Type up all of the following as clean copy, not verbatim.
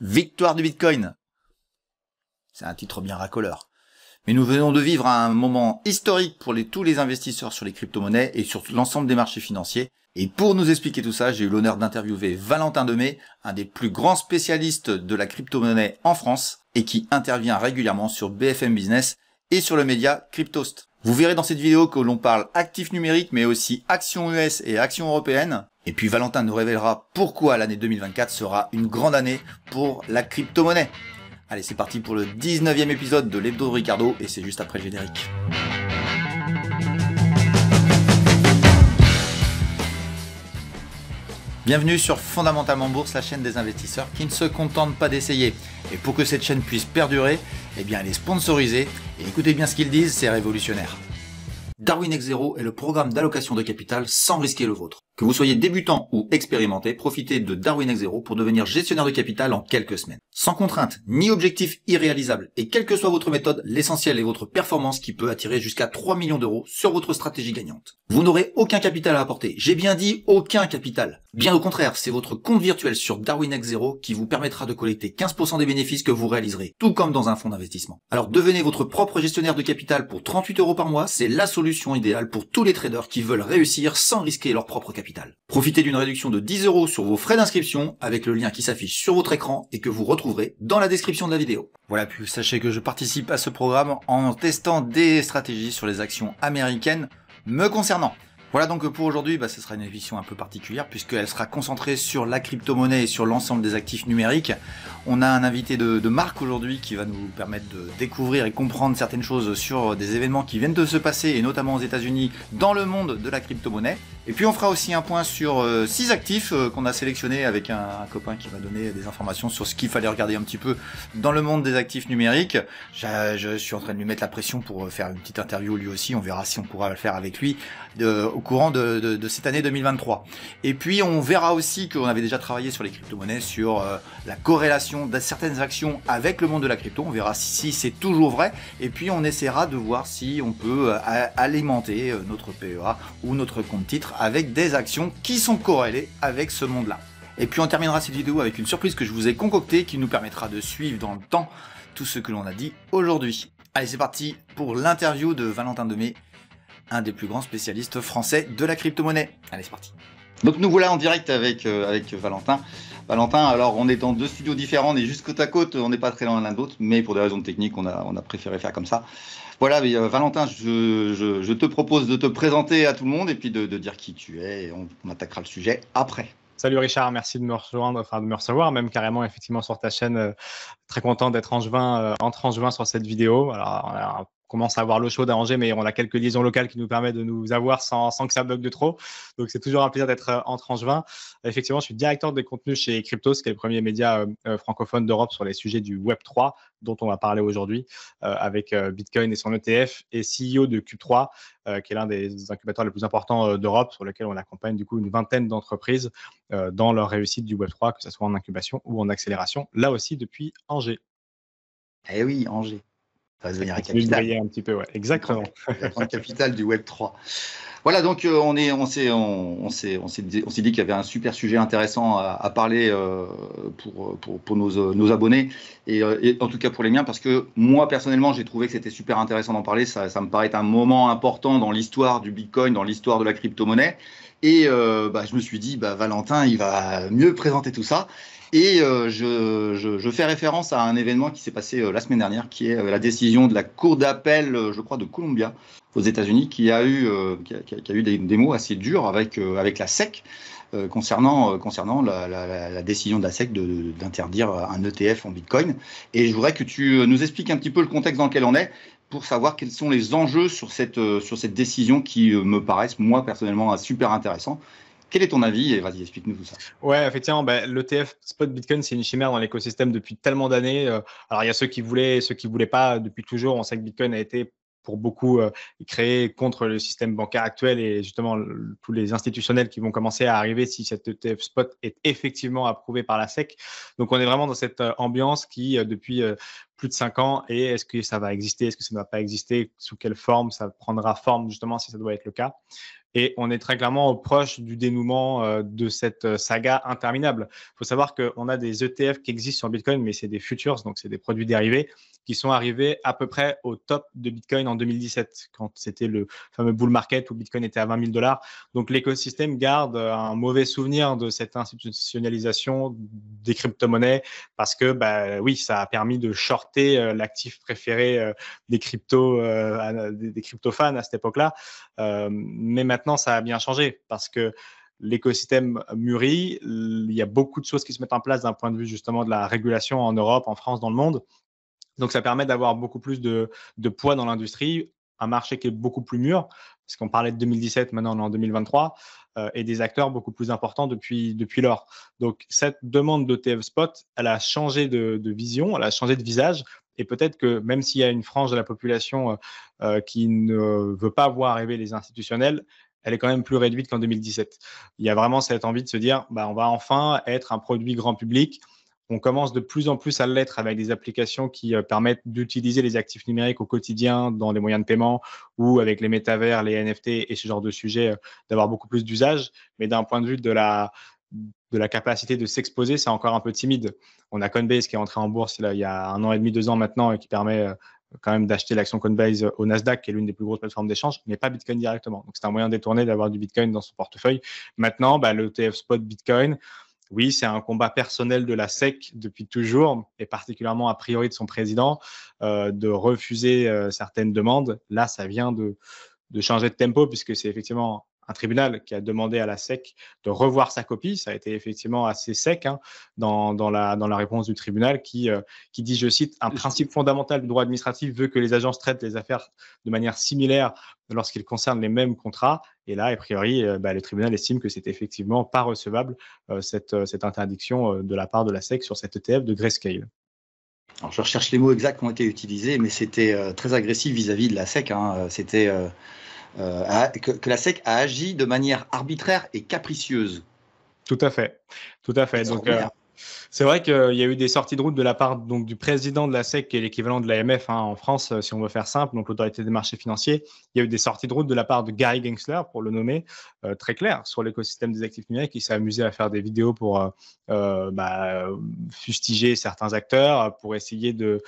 Victoire du Bitcoin. C'est un titre bien racoleur. Mais nous venons de vivre un moment historique pour tous les investisseurs sur les crypto-monnaies et sur l'ensemble des marchés financiers. Et pour nous expliquer tout ça, j'ai eu l'honneur d'interviewer Valentin Demey, un des plus grands spécialistes de la crypto-monnaie en France et qui intervient régulièrement sur BFM Business et sur le média Cryptost. Vous verrez dans cette vidéo que l'on parle actifs numériques mais aussi actions US et actions européennes. Et puis Valentin nous révélera pourquoi l'année 2024 sera une grande année pour la crypto-monnaie. Allez, c'est parti pour le 19e épisode de l'Hebdo de Ricardo et c'est juste après le générique. Bienvenue sur Fondamentalement Bourse, la chaîne des investisseurs qui ne se contentent pas d'essayer. Et pour que cette chaîne puisse perdurer, eh bien elle est sponsorisée. Et écoutez bien ce qu'ils disent, c'est révolutionnaire. Darwin X Zero est le programme d'allocation de capital sans risquer le vôtre. Que vous soyez débutant ou expérimenté, profitez de Darwin X Zero pour devenir gestionnaire de capital en quelques semaines. Sans contrainte, ni objectif irréalisable, et quelle que soit votre méthode, l'essentiel est votre performance qui peut attirer jusqu'à 3 millions d'euros sur votre stratégie gagnante. Vous n'aurez aucun capital à apporter. J'ai bien dit aucun capital. Bien au contraire, c'est votre compte virtuel sur Darwin X Zero qui vous permettra de collecter 15% des bénéfices que vous réaliserez, tout comme dans un fonds d'investissement. Alors devenez votre propre gestionnaire de capital pour 38 € par mois, c'est la solution idéale pour tous les traders qui veulent réussir sans risquer leur propre capital. Profitez d'une réduction de 10 € sur vos frais d'inscription avec le lien qui s'affiche sur votre écran et que vous retrouverez dans la description de la vidéo. Voilà, puis sachez que je participe à ce programme en testant des stratégies sur les actions américaines me concernant. Voilà donc pour aujourd'hui, ce sera une émission un peu particulière puisqu'elle sera concentrée sur la crypto-monnaie et sur l'ensemble des actifs numériques. On a un invité de marque aujourd'hui qui va nous permettre de découvrir et comprendre certaines choses sur des événements qui viennent de se passer et notamment aux États-Unis dans le monde de la crypto-monnaie. Et puis on fera aussi un point sur 6 actifs qu'on a sélectionnés avec un copain qui va donner des informations sur ce qu'il fallait regarder un petit peu dans le monde des actifs numériques. Je suis en train de lui mettre la pression pour faire une petite interview lui aussi, on verra si on pourra le faire avec lui au courant de cette année 2023. Et puis on verra aussi qu'on avait déjà travaillé sur les crypto-monnaies, sur la corrélation de certaines actions avec le monde de la crypto, on verra si c'est toujours vrai, et puis on essaiera de voir si on peut alimenter notre PEA ou notre compte titre avec des actions qui sont corrélées avec ce monde-là. Et puis on terminera cette vidéo avec une surprise que je vous ai concoctée qui nous permettra de suivre dans le temps tout ce que l'on a dit aujourd'hui. Allez, c'est parti pour l'interview de Valentin Demey, un des plus grands spécialistes français de la crypto-monnaie. Allez, c'est parti. Donc nous voilà en direct avec Valentin. Valentin, alors on est dans deux studios différents, on est juste côte à côte, on n'est pas très loin l'un de l'autre, mais pour des raisons techniques, on a préféré faire comme ça. Voilà, mais Valentin, je te propose de te présenter à tout le monde et puis de dire qui tu es et on attaquera le sujet après. Salut Richard, merci de me rejoindre, enfin de me recevoir, même carrément effectivement sur ta chaîne. Très content d'être entré en juin sur cette vidéo. Alors, on commence à avoir l'eau chaude à Angers, mais on a quelques liaisons locales qui nous permettent de nous avoir sans que ça bug de trop. Donc, c'est toujours un plaisir d'être entré en juin. Effectivement, je suis directeur des contenus chez Cryptos, qui est le premier média francophone d'Europe sur les sujets du Web3, dont on va parler aujourd'hui, avec Bitcoin et son ETF, et CEO de Cube3, qui est l'un des incubateurs les plus importants d'Europe, sur lequel on accompagne du coup une vingtaine d'entreprises dans leur réussite du Web3, que ce soit en incubation ou en accélération, là aussi depuis Angers. Eh oui, Angers. Ça va devenir la capitale. Un petit peu, ouais. Exactement. La grande capitale du Web3. Voilà, donc on s'est dit qu'il y avait un super sujet intéressant à parler pour nos abonnés et en tout cas pour les miens, parce que moi personnellement j'ai trouvé que c'était super intéressant d'en parler. Ça me paraît un moment important dans l'histoire du Bitcoin, dans l'histoire de la crypto-monnaie. Et je me suis dit, Valentin, il va mieux présenter tout ça. Et je fais référence à un événement qui s'est passé la semaine dernière, qui est la décision de la Cour d'appel, je crois, de Columbia, aux États-Unis, qui a eu des mots assez durs avec la SEC concernant la décision de la SEC d'interdire un ETF en Bitcoin. Et je voudrais que tu nous expliques un petit peu le contexte dans lequel on est, pour savoir quels sont les enjeux sur cette décision qui me paraissent, moi, personnellement, super intéressants. Quel est ton avis? Et vas-y, explique-nous tout ça. Ouais, effectivement, l'ETF Spot Bitcoin, c'est une chimère dans l'écosystème depuis tellement d'années. Alors, il y a ceux qui voulaient et ceux qui ne voulaient pas depuis toujours. On sait que Bitcoin a été pour beaucoup créé contre le système bancaire actuel et justement tous les institutionnels qui vont commencer à arriver si cet ETF spot est effectivement approuvé par la SEC. Donc, on est vraiment dans cette ambiance qui, depuis plus de 5 ans, et est-ce que ça va exister, est-ce que ça ne va pas exister, sous quelle forme ça prendra forme justement si ça doit être le cas. Et on est très clairement proche du dénouement de cette saga interminable. Il faut savoir qu'on a des ETF qui existent sur Bitcoin, mais c'est des futures, donc c'est des produits dérivés qui sont arrivés à peu près au top de Bitcoin en 2017, quand c'était le fameux bull market où Bitcoin était à 20 000 $. Donc l'écosystème garde un mauvais souvenir de cette institutionnalisation des crypto-monnaies parce que, oui, ça a permis de shorter l'actif préféré des crypto-fans à cette époque-là. Mais maintenant, ça a bien changé parce que l'écosystème mûrit. Il y a beaucoup de choses qui se mettent en place d'un point de vue justement de la régulation en Europe, en France, dans le monde. Donc, ça permet d'avoir beaucoup plus de poids dans l'industrie, un marché qui est beaucoup plus mûr, parce qu'on parlait de 2017, maintenant on est en 2023, et des acteurs beaucoup plus importants depuis lors. Donc, cette demande d'ETF spot, elle a changé de vision, elle a changé de visage, et peut-être que même s'il y a une frange de la population qui ne veut pas voir arriver les institutionnels, elle est quand même plus réduite qu'en 2017. Il y a vraiment cette envie de se dire, on va enfin être un produit grand public. On commence de plus en plus à l'être avec des applications qui permettent d'utiliser les actifs numériques au quotidien dans les moyens de paiement ou avec les métavers, les NFT et ce genre de sujets, d'avoir beaucoup plus d'usage. Mais d'un point de vue de la capacité de s'exposer, c'est encore un peu timide. On a Coinbase qui est entré en bourse il y a 1 an et demi, 2 ans maintenant et qui permet quand même d'acheter l'action Coinbase au Nasdaq, qui est l'une des plus grosses plateformes d'échange, mais pas Bitcoin directement. Donc, c'est un moyen détourné d'avoir du Bitcoin dans son portefeuille. Maintenant, le ETF spot Bitcoin, oui, c'est un combat personnel de la SEC depuis toujours, et particulièrement a priori de son président, de refuser certaines demandes. Là, ça vient de changer de tempo, puisque c'est effectivement un tribunal qui a demandé à la SEC de revoir sa copie. Ça a été effectivement assez sec dans la réponse du tribunal qui dit, je cite, un principe fondamental du droit administratif veut que les agences traitent les affaires de manière similaire lorsqu'ils concernent les mêmes contrats. Et là, a priori, le tribunal estime que c'est effectivement pas recevable cette interdiction de la part de la SEC sur cet ETF de Grayscale. Alors, je recherche les mots exacts qui ont été utilisés, mais c'était très agressif vis-à-vis de la SEC. C'était que la SEC a agi de manière arbitraire et capricieuse. Tout à fait. Donc, c'est vrai qu'il y a eu des sorties de route de la part donc, du président de la SEC, qui est l'équivalent de l'AMF en France, si on veut faire simple, donc l'autorité des marchés financiers. Il y a eu des sorties de route de la part de Gary Gensler, pour le nommer, très clair, sur l'écosystème des actifs numériques. Il s'est amusé à faire des vidéos pour fustiger certains acteurs, pour essayer de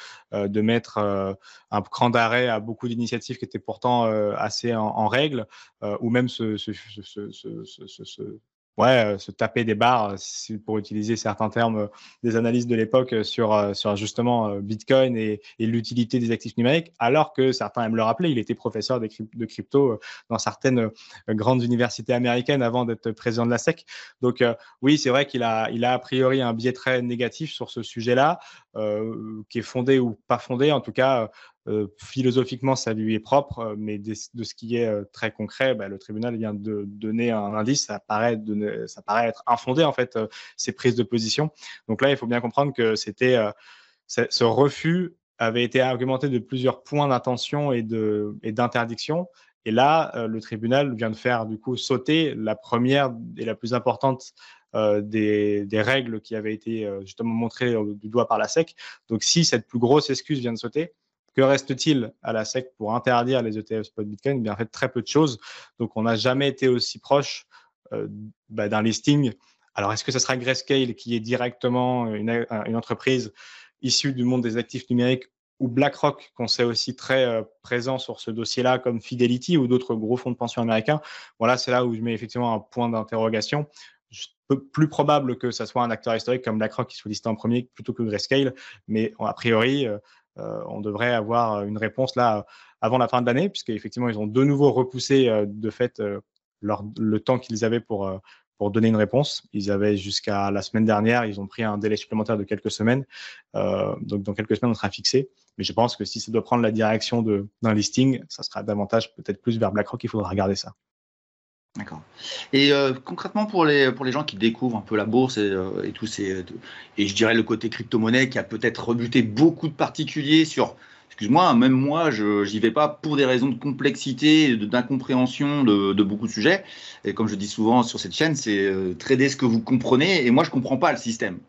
mettre un cran d'arrêt à beaucoup d'initiatives qui étaient pourtant assez en règle, ou même se taper des barres, pour utiliser certains termes des analystes de l'époque, sur justement Bitcoin et l'utilité des actifs numériques, alors que certains aiment le rappeler, il était professeur de crypto dans certaines grandes universités américaines avant d'être président de la SEC. Donc oui, c'est vrai qu'il a a priori un biais très négatif sur ce sujet-là, qui est fondé ou pas fondé. En tout cas, philosophiquement, ça lui est propre, mais de ce qui est très concret, le tribunal vient de donner un indice. Ça paraît être infondé, en fait, ces prises de position. Donc là, il faut bien comprendre que ce refus avait été argumenté de plusieurs points d'intention et d'interdiction. Et là, le tribunal vient de faire du coup sauter la première et la plus importante des règles qui avaient été justement montrées du doigt par la SEC. Donc, si cette plus grosse excuse vient de sauter, que reste-t-il à la SEC pour interdire les ETF spot Bitcoin? Bien, en fait, très peu de choses. Donc, on n'a jamais été aussi proche d'un listing. Alors, est-ce que ce sera Grayscale, qui est directement une entreprise issue du monde des actifs numériques, ou BlackRock, qu'on sait aussi très présent sur ce dossier-là, comme Fidelity ou d'autres gros fonds de pension américains? Voilà, c'est là où je mets effectivement un point d'interrogation. Plus probable que ce soit un acteur historique comme BlackRock qui soit listé en premier plutôt que Grayscale, mais a priori, on devrait avoir une réponse là avant la fin de l'année, puisqu'effectivement, ils ont de nouveau repoussé de fait le temps qu'ils avaient pour donner une réponse. Ils avaient jusqu'à la semaine dernière, ils ont pris un délai supplémentaire de quelques semaines. Donc, dans quelques semaines, on sera fixé. Mais je pense que si ça doit prendre la direction d'un listing, ça sera davantage peut-être plus vers BlackRock. Il faudra regarder ça. D'accord. Et concrètement, pour les gens qui découvrent un peu la bourse et tout et je dirais le côté crypto-monnaie qui a peut-être rebuté beaucoup de particuliers sur, excuse-moi, même moi, j'y vais pas pour des raisons de complexité, d'incompréhension de beaucoup de sujets. Et comme je dis souvent sur cette chaîne, c'est trader ce que vous comprenez. Et moi, je comprends pas le système.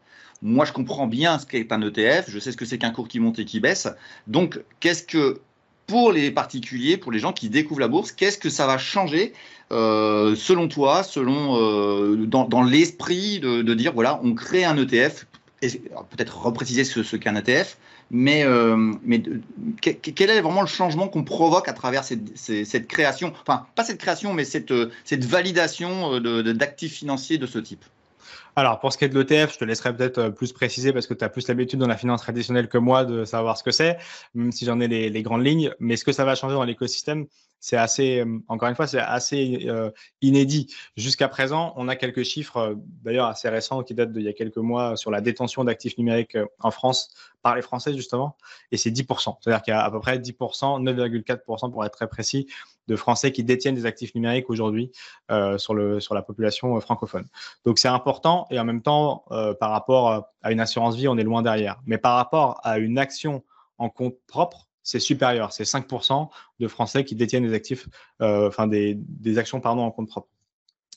Moi, je comprends bien ce qu'est un ETF. Je sais ce que c'est qu'un cours qui monte et qui baisse. Donc, qu'est-ce que pour les particuliers, pour les gens qui découvrent la bourse, qu'est-ce que ça va changer selon toi, dans l'esprit de dire, voilà, on crée un ETF, peut-être repréciser ce qu'est un ETF, mais quel est vraiment le changement qu'on provoque à travers cette création, enfin, pas cette création, mais cette validation d'actifs financiers de ce type? Alors, pour ce qui est de l'ETF, je te laisserai peut-être plus préciser parce que tu as plus l'habitude dans la finance traditionnelle que moi de savoir ce que c'est, même si j'en ai les grandes lignes. Mais ce que ça va changer dans l'écosystème, c'est assez, encore une fois, c'est assez inédit. Jusqu'à présent, on a quelques chiffres, d'ailleurs assez récents, qui datent d'il y a quelques mois sur la détention d'actifs numériques en France par les Français, justement. Et c'est 10%. C'est-à-dire qu'il y a à peu près 10%, 9,4% pour être très précis, de Français qui détiennent des actifs numériques aujourd'hui sur la population francophone. Donc, c'est important et en même temps, par rapport à une assurance vie, on est loin derrière. Mais par rapport à une action en compte propre, c'est supérieur. C'est 5% de Français qui détiennent des actifs, des actions en compte propre.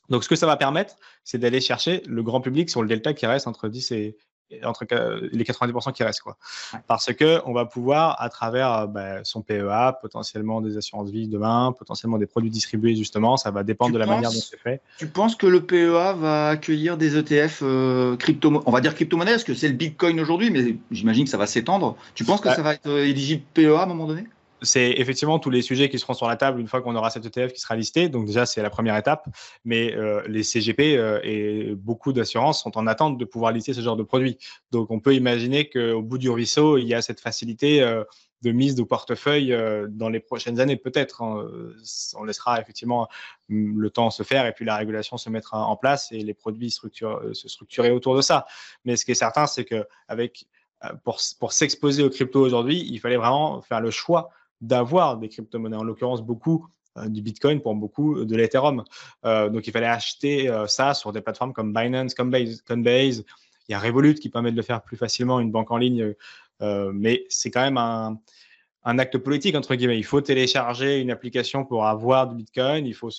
Donc, ce que ça va permettre, c'est d'aller chercher le grand public sur le delta qui reste entre 10 et entre les 90% qui restent, quoi. Ouais. Parce qu'on va pouvoir, à travers son PEA, potentiellement des assurances vie demain, potentiellement des produits distribués, justement, ça va dépendre de la manière dont c'est fait. Tu penses que le PEA va accueillir des ETF on va dire crypto-monnaie, parce que c'est le Bitcoin aujourd'hui, mais j'imagine que ça va s'étendre. Tu penses que ça va être éligible PEA à un moment donné? C'est effectivement tous les sujets qui seront sur la table une fois qu'on aura cet ETF qui sera listé. Donc déjà, c'est la première étape. Mais les CGP et beaucoup d'assurances sont en attente de pouvoir lister ce genre de produits. Donc on peut imaginer qu'au bout du ruisseau, il y a cette facilité de mise de portefeuille dans les prochaines années, peut-être. On laissera effectivement le temps se faire et puis la régulation se mettre en place et les produits se structurer autour de ça. Mais ce qui est certain, c'est que pour s'exposer aux cryptos aujourd'hui, il fallait vraiment faire le choix d'avoir des crypto-monnaies, en l'occurrence beaucoup du Bitcoin, pour beaucoup de l'Ethereum. Donc, il fallait acheter ça sur des plateformes comme Binance, Coinbase. Il y a Revolut qui permet de le faire plus facilement, une banque en ligne. Mais c'est quand même un acte politique, entre guillemets. Il faut télécharger une application pour avoir du Bitcoin, il faut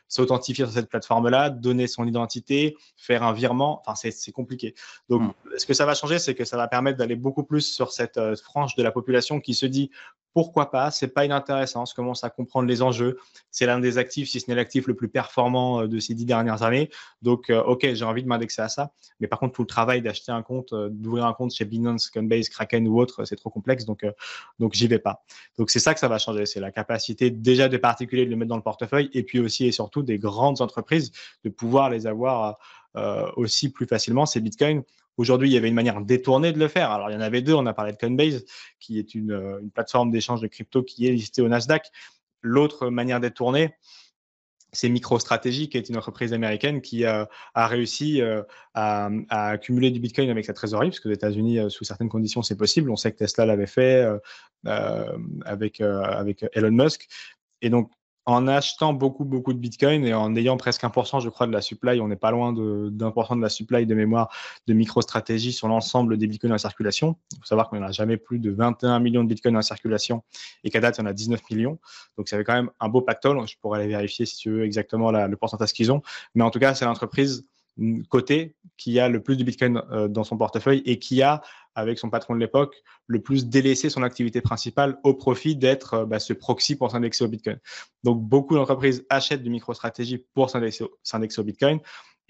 s'authentifier sur cette plateforme-là, donner son identité, faire un virement. Enfin, c'est compliqué. Donc, ce que ça va changer, c'est que ça va permettre d'aller beaucoup plus sur cette frange de la population qui se dit pourquoi pas, c'est pas inintéressant, je commence à comprendre les enjeux. C'est l'un des actifs, si ce n'est l'actif le plus performant de ces 10 dernières années. Donc, OK, j'ai envie de m'indexer à ça. Mais par contre, tout le travail d'acheter un compte, d'ouvrir un compte chez Binance, Coinbase, Kraken ou autre, c'est trop complexe. Donc j'y vais pas. Donc, c'est ça que ça va changer. C'est la capacité déjà des particuliers de le mettre dans le portefeuille et puis aussi et surtout des grandes entreprises de pouvoir les avoir aussi plus facilement, ces bitcoins. Aujourd'hui, il y avait une manière détournée de le faire. Alors, il y en avait deux. On a parlé de Coinbase, qui est une plateforme d'échange de crypto qui est listée au Nasdaq. L'autre manière détournée, c'est MicroStrategy, qui est une entreprise américaine qui a réussi à accumuler du Bitcoin avec sa trésorerie, parce que aux États-Unis, sous certaines conditions, c'est possible. On sait que Tesla l'avait fait avec Elon Musk. Et donc, en achetant beaucoup de Bitcoin et en ayant presque 1%, je crois, de la supply, on n'est pas loin d'1% de la supply de mémoire de MicroStrategy sur l'ensemble des Bitcoins en circulation. Il faut savoir qu'on n'en a jamais plus de 21 millions de Bitcoins en circulation et qu'à date, il y en a 19 millions. Donc, ça fait quand même un beau pactole. Je pourrais aller vérifier si tu veux exactement le pourcentage qu'ils ont. Mais en tout cas, c'est l'entreprise cotée qui a le plus de Bitcoin dans son portefeuille et qui a, avec son patron de l'époque, le plus délaissé son activité principale au profit d'être ce proxy pour s'indexer au Bitcoin. Donc, beaucoup d'entreprises achètent du MicroStrategy pour s'indexer au Bitcoin.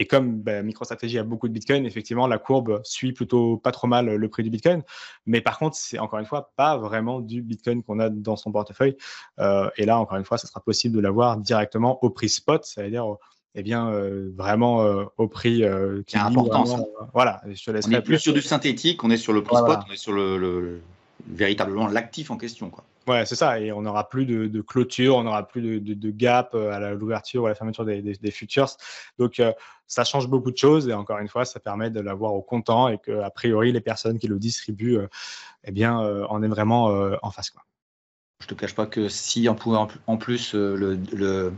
Et comme MicroStrategy a beaucoup de Bitcoin, effectivement, la courbe suit plutôt pas trop mal le prix du Bitcoin. Mais par contre, c'est encore une fois pas vraiment du Bitcoin qu'on a dans son portefeuille. Et là, encore une fois, ça sera possible de l'avoir directement au prix spot, c'est-à-dire vraiment au prix qui est important. Voilà, je te laisserai. On n'est plus sur du synthétique, on est sur le prix spot, on est sur véritablement l'actif en question, quoi. Ouais, c'est ça. Et on n'aura plus de clôture, on n'aura plus de gap à l'ouverture ou à la fermeture des futures. Donc, ça change beaucoup de choses. Et encore une fois, ça permet de l'avoir au comptant et qu'a priori, les personnes qui le distribuent, en est vraiment en face, quoi. Je ne te cache pas que si on pouvait en plus le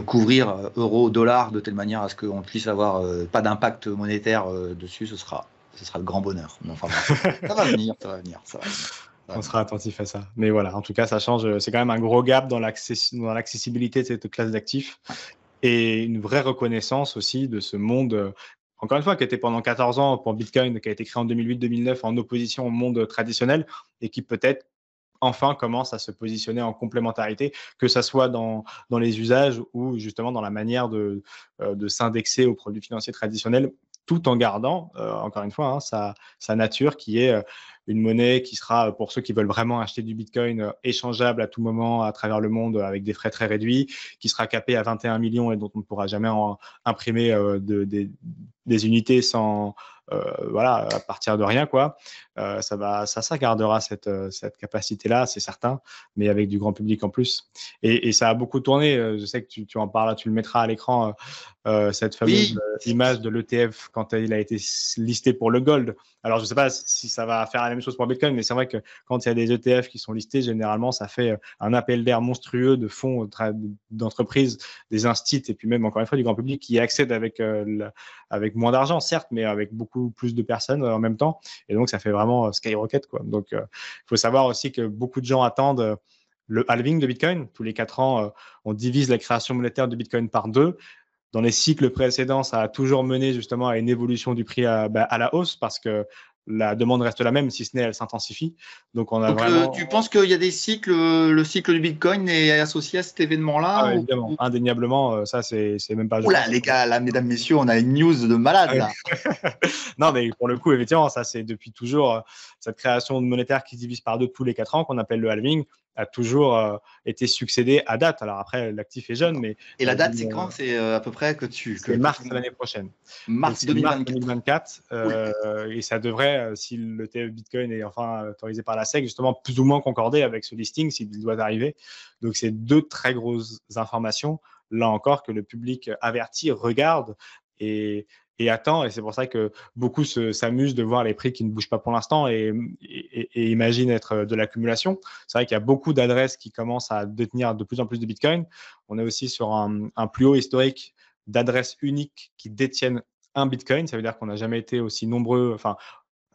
couvrir euro-dollar de telle manière à ce qu'on puisse avoir pas d'impact monétaire dessus, ce sera le grand bonheur. Mais enfin, ça va venir. On sera attentif à ça. Mais voilà, en tout cas, ça change. C'est quand même un gros gap dans l'accessibilité de cette classe d'actifs et une vraie reconnaissance aussi de ce monde, encore une fois, qui était pendant 14 ans pour Bitcoin, qui a été créé en 2008-2009 en opposition au monde traditionnel et qui peut-être enfin commence à se positionner en complémentarité, que ça soit dans les usages ou justement dans la manière de s'indexer aux produits financiers traditionnels, tout en gardant, encore une fois, sa nature qui est une monnaie qui sera, pour ceux qui veulent vraiment acheter du Bitcoin, échangeable à tout moment à travers le monde avec des frais très réduits, qui sera capé à 21 millions et dont on ne pourra jamais imprimer des unités sans, voilà, à partir de rien, quoi. Ça gardera cette capacité-là, c'est certain, mais avec du grand public en plus. Et ça a beaucoup tourné. Je sais que tu en parles, tu le mettras à l'écran, cette fameuse image de l'ETF quand il a été listé pour le gold. Alors, je ne sais pas si ça va faire la même chose pour Bitcoin, mais c'est vrai que quand il y a des ETF qui sont listés, généralement, ça fait un appel d'air monstrueux de fonds d'entreprises, des instituts, et puis même, encore une fois, du grand public qui y accède avec moins d'argent, certes, mais avec beaucoup plus de personnes en même temps. Et donc, ça fait vraiment skyrocket, quoi. Donc, il faut savoir aussi que beaucoup de gens attendent le halving de Bitcoin. Tous les 4 ans, on divise la création monétaire de Bitcoin par 2. Dans les cycles précédents, ça a toujours mené justement à une évolution du prix à la hausse parce que la demande reste la même, si ce n'est elle s'intensifie. Donc, tu penses qu'il y a des cycles, le cycle du Bitcoin est associé à cet événement-là évidemment, indéniablement, ça, c'est même pas... Oula, les gars, là, mesdames, messieurs, on a une news de malade, là. Non, mais pour le coup, effectivement, ça, c'est depuis toujours cette création monétaire qui se divise par 2 tous les 4 ans, qu'on appelle le halving, a toujours été succédé à date. Alors après, l'actif est jeune, mais... Et la date, c'est quand? C'est à peu près que c'est mars de l'année prochaine. Mars 2024. Et ça devrait, si l'ETF Bitcoin est enfin autorisé par la SEC, justement plus ou moins concordé avec ce listing s'il doit arriver. Donc, c'est 2 très grosses informations, là encore, que le public averti regarde et attend. Et c'est pour ça que beaucoup s'amusent de voir les prix qui ne bougent pas pour l'instant et imaginent être de l'accumulation. C'est vrai qu'il y a beaucoup d'adresses qui commencent à détenir de plus en plus de Bitcoin. On est aussi sur un plus haut historique d'adresses uniques qui détiennent un Bitcoin. Ça veut dire qu'on n'a jamais été aussi nombreux. Enfin,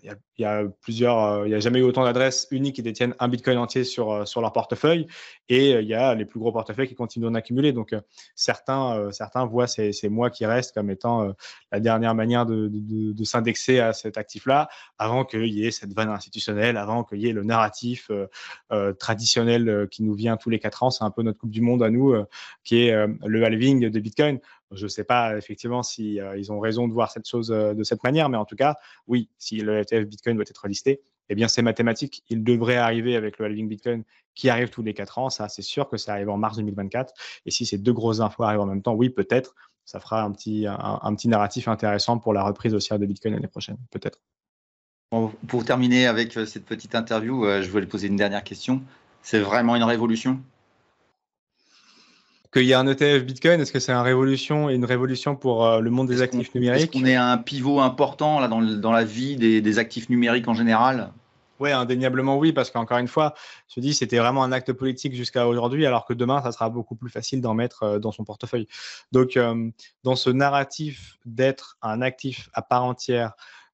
il y a jamais eu autant d'adresses uniques qui détiennent un Bitcoin entier sur leur portefeuille. Et il y a les plus gros portefeuilles qui continuent d'en accumuler. Donc, certains voient ces mois qui restent comme étant la dernière manière de s'indexer à cet actif-là avant qu'il y ait cette vanne institutionnelle, avant qu'il y ait le narratif traditionnel qui nous vient tous les 4 ans. C'est un peu notre Coupe du Monde à nous, qui est le halving de Bitcoin. Je ne sais pas effectivement si ils ont raison de voir cette chose de cette manière, mais en tout cas, oui, si le ETF Bitcoin doit être listé, eh bien c'est mathématique. Il devrait arriver avec le halving Bitcoin qui arrive tous les 4 ans. Ça, c'est sûr que ça arrive en mars 2024. Et si ces 2 grosses infos arrivent en même temps, oui, peut-être, ça fera un petit narratif intéressant pour la reprise haussière de Bitcoin l'année prochaine, peut-être. Bon, pour terminer avec cette petite interview, je voulais poser une dernière question. C'est vraiment une révolution? Qu'il y a un ETF Bitcoin, est-ce que c'est une révolution pour le monde des actifs numériques? Est-ce qu'on est un pivot important là, dans la vie des actifs numériques en général? Oui, indéniablement oui, parce qu'encore une fois, je dis, c'était vraiment un acte politique jusqu'à aujourd'hui, alors que demain, ça sera beaucoup plus facile d'en mettre dans son portefeuille. Donc, dans ce narratif d'être un actif à part entière,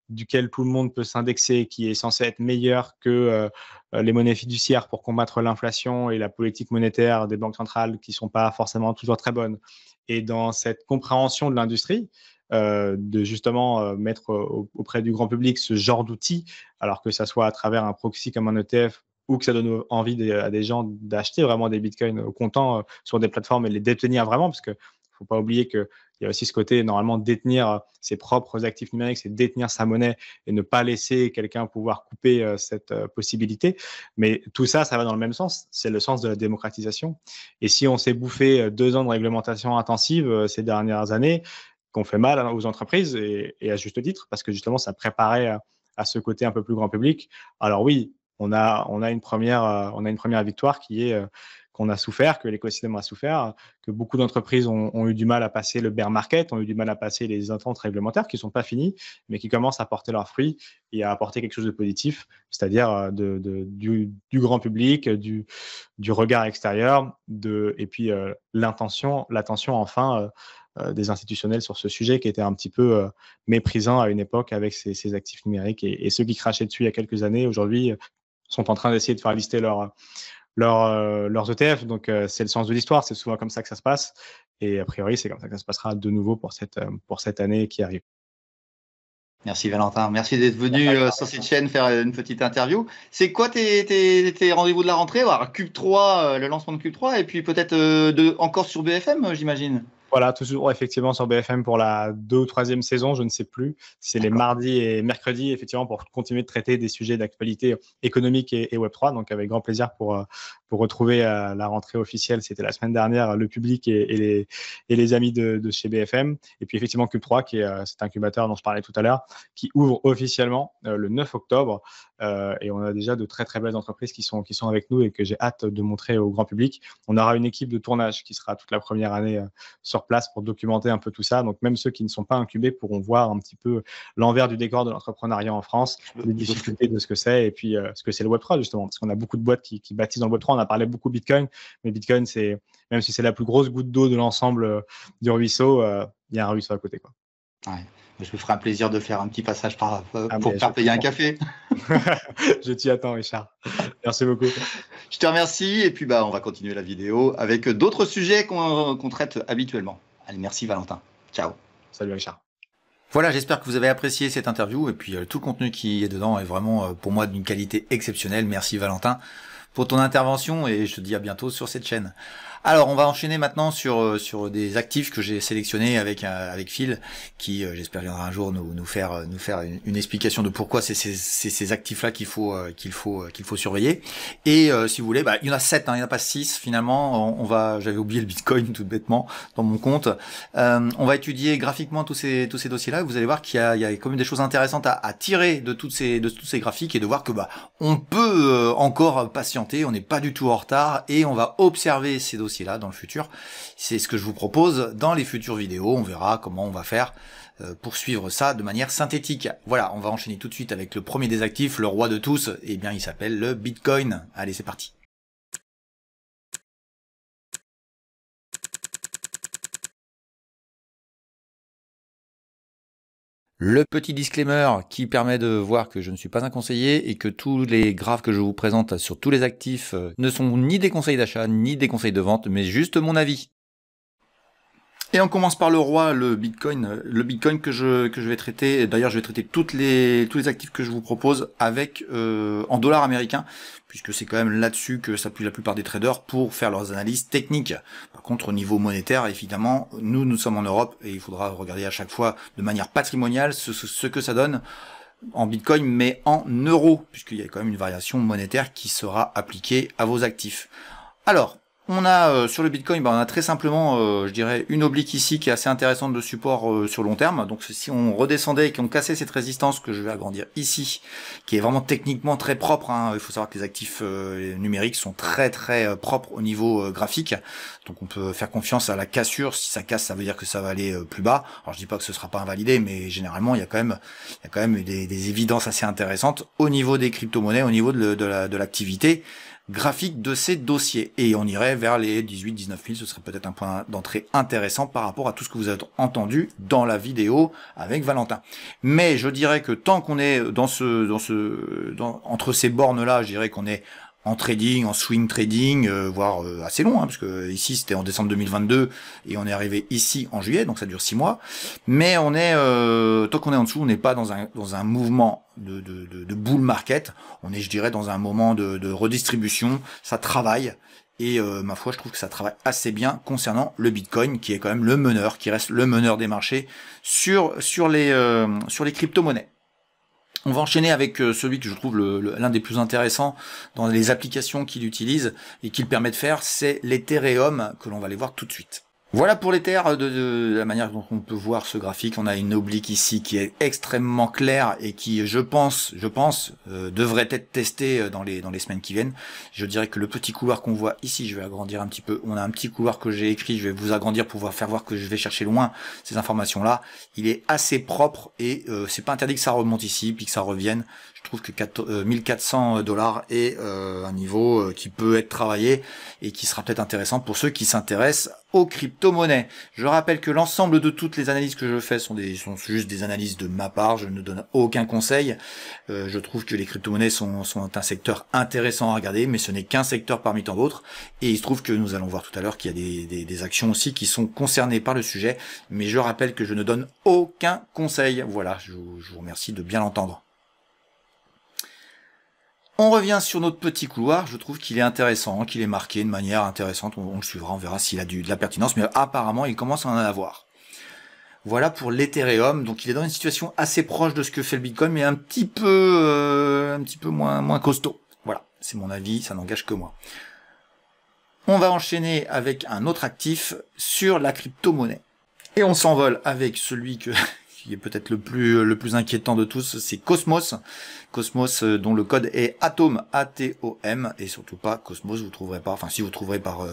duquel tout le monde peut s'indexer, qui est censé être meilleur que les monnaies fiduciaires pour combattre l'inflation et la politique monétaire des banques centrales qui ne sont pas forcément toujours très bonnes. Et dans cette compréhension de l'industrie, de justement mettre auprès du grand public ce genre d'outils, alors que ça soit à travers un proxy comme un ETF ou que ça donne envie à des gens d'acheter vraiment des bitcoins au comptant sur des plateformes et les détenir vraiment, parce que faut pas oublier qu'il y a aussi ce côté, normalement, détenir ses propres actifs numériques, c'est détenir sa monnaie et ne pas laisser quelqu'un pouvoir couper cette possibilité. Mais tout ça, ça va dans le même sens. C'est le sens de la démocratisation. Et si on s'est bouffé 2 ans de réglementation intensive ces dernières années, qu'on fait mal aux entreprises, et à juste titre, parce que justement, ça préparait à ce côté un peu plus grand public. Alors oui, on a une première victoire qui est qu'on a souffert, que l'écosystème a souffert, que beaucoup d'entreprises ont eu du mal à passer le bear market, ont eu du mal à passer les attentes réglementaires qui ne sont pas finies, mais qui commencent à porter leurs fruits et à apporter quelque chose de positif, c'est-à-dire du grand public, du regard extérieur, et puis l'attention enfin des institutionnels sur ce sujet qui était un petit peu méprisant à une époque avec ces actifs numériques. Et ceux qui crachaient dessus il y a quelques années, aujourd'hui, sont en train d'essayer de faire lister leurs ETF. Donc, c'est le sens de l'histoire. C'est souvent comme ça que ça se passe. Et a priori, c'est comme ça que ça se passera de nouveau pour cette année qui arrive. Merci Valentin, merci d'être venu sur cette chaîne faire une petite interview. C'est quoi tes rendez-vous de la rentrée? Alors, Cube 3, le lancement de Cube 3 et puis peut-être encore sur BFM, j'imagine. Voilà, toujours effectivement sur BFM pour la 2e ou 3e saison, je ne sais plus. C'est les mardis et mercredis, effectivement, pour continuer de traiter des sujets d'actualité économique et Web3. Donc, avec grand plaisir pour retrouver la rentrée officielle. C'était la semaine dernière, le public et les amis de chez BFM. Et puis, effectivement, Cube 3, qui est cet incubateur dont je parlais tout à l'heure, qui ouvre officiellement le 9 octobre. Et on a déjà de très, très belles entreprises qui sont avec nous et que j'ai hâte de montrer au grand public. On aura une équipe de tournage qui sera toute la première année sur place pour documenter un peu tout ça. Donc, même ceux qui ne sont pas incubés pourront voir un petit peu l'envers du décor de l'entrepreneuriat en France, les difficultés de ce que c'est et puis ce que c'est le Web3, justement. Parce qu'on a beaucoup de boîtes qui bâtissent dans le Web3. On a parlé beaucoup Bitcoin, mais Bitcoin, même si c'est la plus grosse goutte d'eau de l'ensemble du ruisseau, il y a un ruisseau à côté, quoi. Ouais. Je me ferai un plaisir de faire un petit passage pour faire payer un café. Je t'y attends, Richard. Merci beaucoup. Je te remercie et puis on va continuer la vidéo avec d'autres sujets qu'on traite habituellement. Allez, merci Valentin. Ciao. Salut Richard. Voilà, j'espère que vous avez apprécié cette interview et puis tout le contenu qui est dedans est vraiment pour moi d'une qualité exceptionnelle. Merci Valentin pour ton intervention et je te dis à bientôt sur cette chaîne. Alors, on va enchaîner maintenant sur des actifs que j'ai sélectionnés avec Phil, qui j'espère viendra un jour nous faire une explication de pourquoi c'est ces actifs-là qu'il faut surveiller. Et si vous voulez, il y en a 7, il n'y en a pas 6 finalement. J'avais oublié le Bitcoin tout bêtement dans mon compte. On va étudier graphiquement tous ces dossiers-là. Vous allez voir qu'il y a quand même des choses intéressantes à tirer de tous ces graphiques et de voir que on peut encore patienter. On n'est pas du tout en retard et on va observer ces dossiers là dans le futur. C'est ce que je vous propose dans les futures vidéos. On verra comment on va faire pour suivre ça de manière synthétique. Voilà, on va enchaîner tout de suite avec le premier des actifs, le roi de tous. Eh bien, il s'appelle le Bitcoin. Allez, c'est parti. Le petit disclaimer qui permet de voir que je ne suis pas un conseiller et que tous les graphes que je vous présente sur tous les actifs ne sont ni des conseils d'achat ni des conseils de vente, mais juste mon avis. Et on commence par le roi, le Bitcoin. Le Bitcoin que je vais traiter, d'ailleurs je vais traiter tous les actifs que je vous propose avec en dollars américains, puisque c'est quand même là-dessus que s'appuient la plupart des traders pour faire leurs analyses techniques. Par contre, au niveau monétaire, évidemment, nous sommes en Europe et il faudra regarder à chaque fois de manière patrimoniale ce que ça donne en Bitcoin, mais en euros, puisqu'il y a quand même une variation monétaire qui sera appliquée à vos actifs. Alors, on a sur le Bitcoin, on a très simplement, je dirais, une oblique ici qui est assez intéressante de support sur long terme. Donc si on redescendait et qu'on cassait cette résistance que je vais agrandir ici, qui est vraiment techniquement très propre, il faut savoir que les actifs numériques sont très très propres au niveau graphique. Donc on peut faire confiance à la cassure. Si ça casse, ça veut dire que ça va aller plus bas. Alors je dis pas que ce sera pas invalidé, mais généralement il y a quand même des évidences assez intéressantes au niveau des crypto-monnaies, au niveau de l'activité graphique de ces dossiers. Et on irait vers les 18-19 000, ce serait peut-être un point d'entrée intéressant par rapport à tout ce que vous avez entendu dans la vidéo avec Valentin. Mais je dirais que tant qu'on est entre ces bornes-là, je dirais qu'on est en trading, en swing trading, voire assez long, parce que ici c'était en décembre 2022 et on est arrivé ici en juillet, donc ça dure 6 mois. Mais on est tant qu'on est en dessous, on n'est pas dans un mouvement de bull market. On est, je dirais, dans un moment de redistribution. Ça travaille et ma foi, je trouve que ça travaille assez bien concernant le Bitcoin, qui est quand même le meneur, qui reste le meneur des marchés sur les crypto-monnaies. On va enchaîner avec celui que je trouve l'un des plus intéressants dans les applications qu'il utilise et qu'il permet de faire, c'est l'Ethereum, que l'on va aller voir tout de suite. Voilà pour l'Ether, de la manière dont on peut voir ce graphique. On a une oblique ici qui est extrêmement claire et qui, je pense, devrait être testée dans les semaines qui viennent. Je dirais que le petit couloir qu'on voit ici, je vais agrandir un petit peu. On a un petit couloir que j'ai écrit, je vais vous agrandir pour faire voir que je vais chercher loin ces informations-là. Il est assez propre et c'est pas interdit que ça remonte ici puis que ça revienne. Je trouve que 1400 $ est un niveau qui peut être travaillé et qui sera peut-être intéressant pour ceux qui s'intéressent aux crypto-monnaies. Je rappelle que l'ensemble de toutes les analyses que je fais sont juste des analyses de ma part, je ne donne aucun conseil. Je trouve que les crypto-monnaies sont un secteur intéressant à regarder, mais ce n'est qu'un secteur parmi tant d'autres. Et il se trouve que nous allons voir tout à l'heure qu'il y a des actions aussi qui sont concernées par le sujet, mais je rappelle que je ne donne aucun conseil. Voilà, je vous remercie de bien l'entendre. On revient sur notre petit couloir, je trouve qu'il est intéressant, qu'il est marqué de manière intéressante, on le suivra, on verra s'il a de la pertinence, mais apparemment il commence à en avoir. Voilà pour l'Ethereum, donc il est dans une situation assez proche de ce que fait le Bitcoin, mais un petit peu moins costaud. Voilà, c'est mon avis, ça n'engage que moi. On va enchaîner avec un autre actif sur la crypto-monnaie. Et on s'envole avec celui qui est peut-être le plus inquiétant de tous, c'est Cosmos. Cosmos dont le code est Atom, A-T-O-M, et surtout pas Cosmos, vous trouverez pas, enfin si vous trouverez par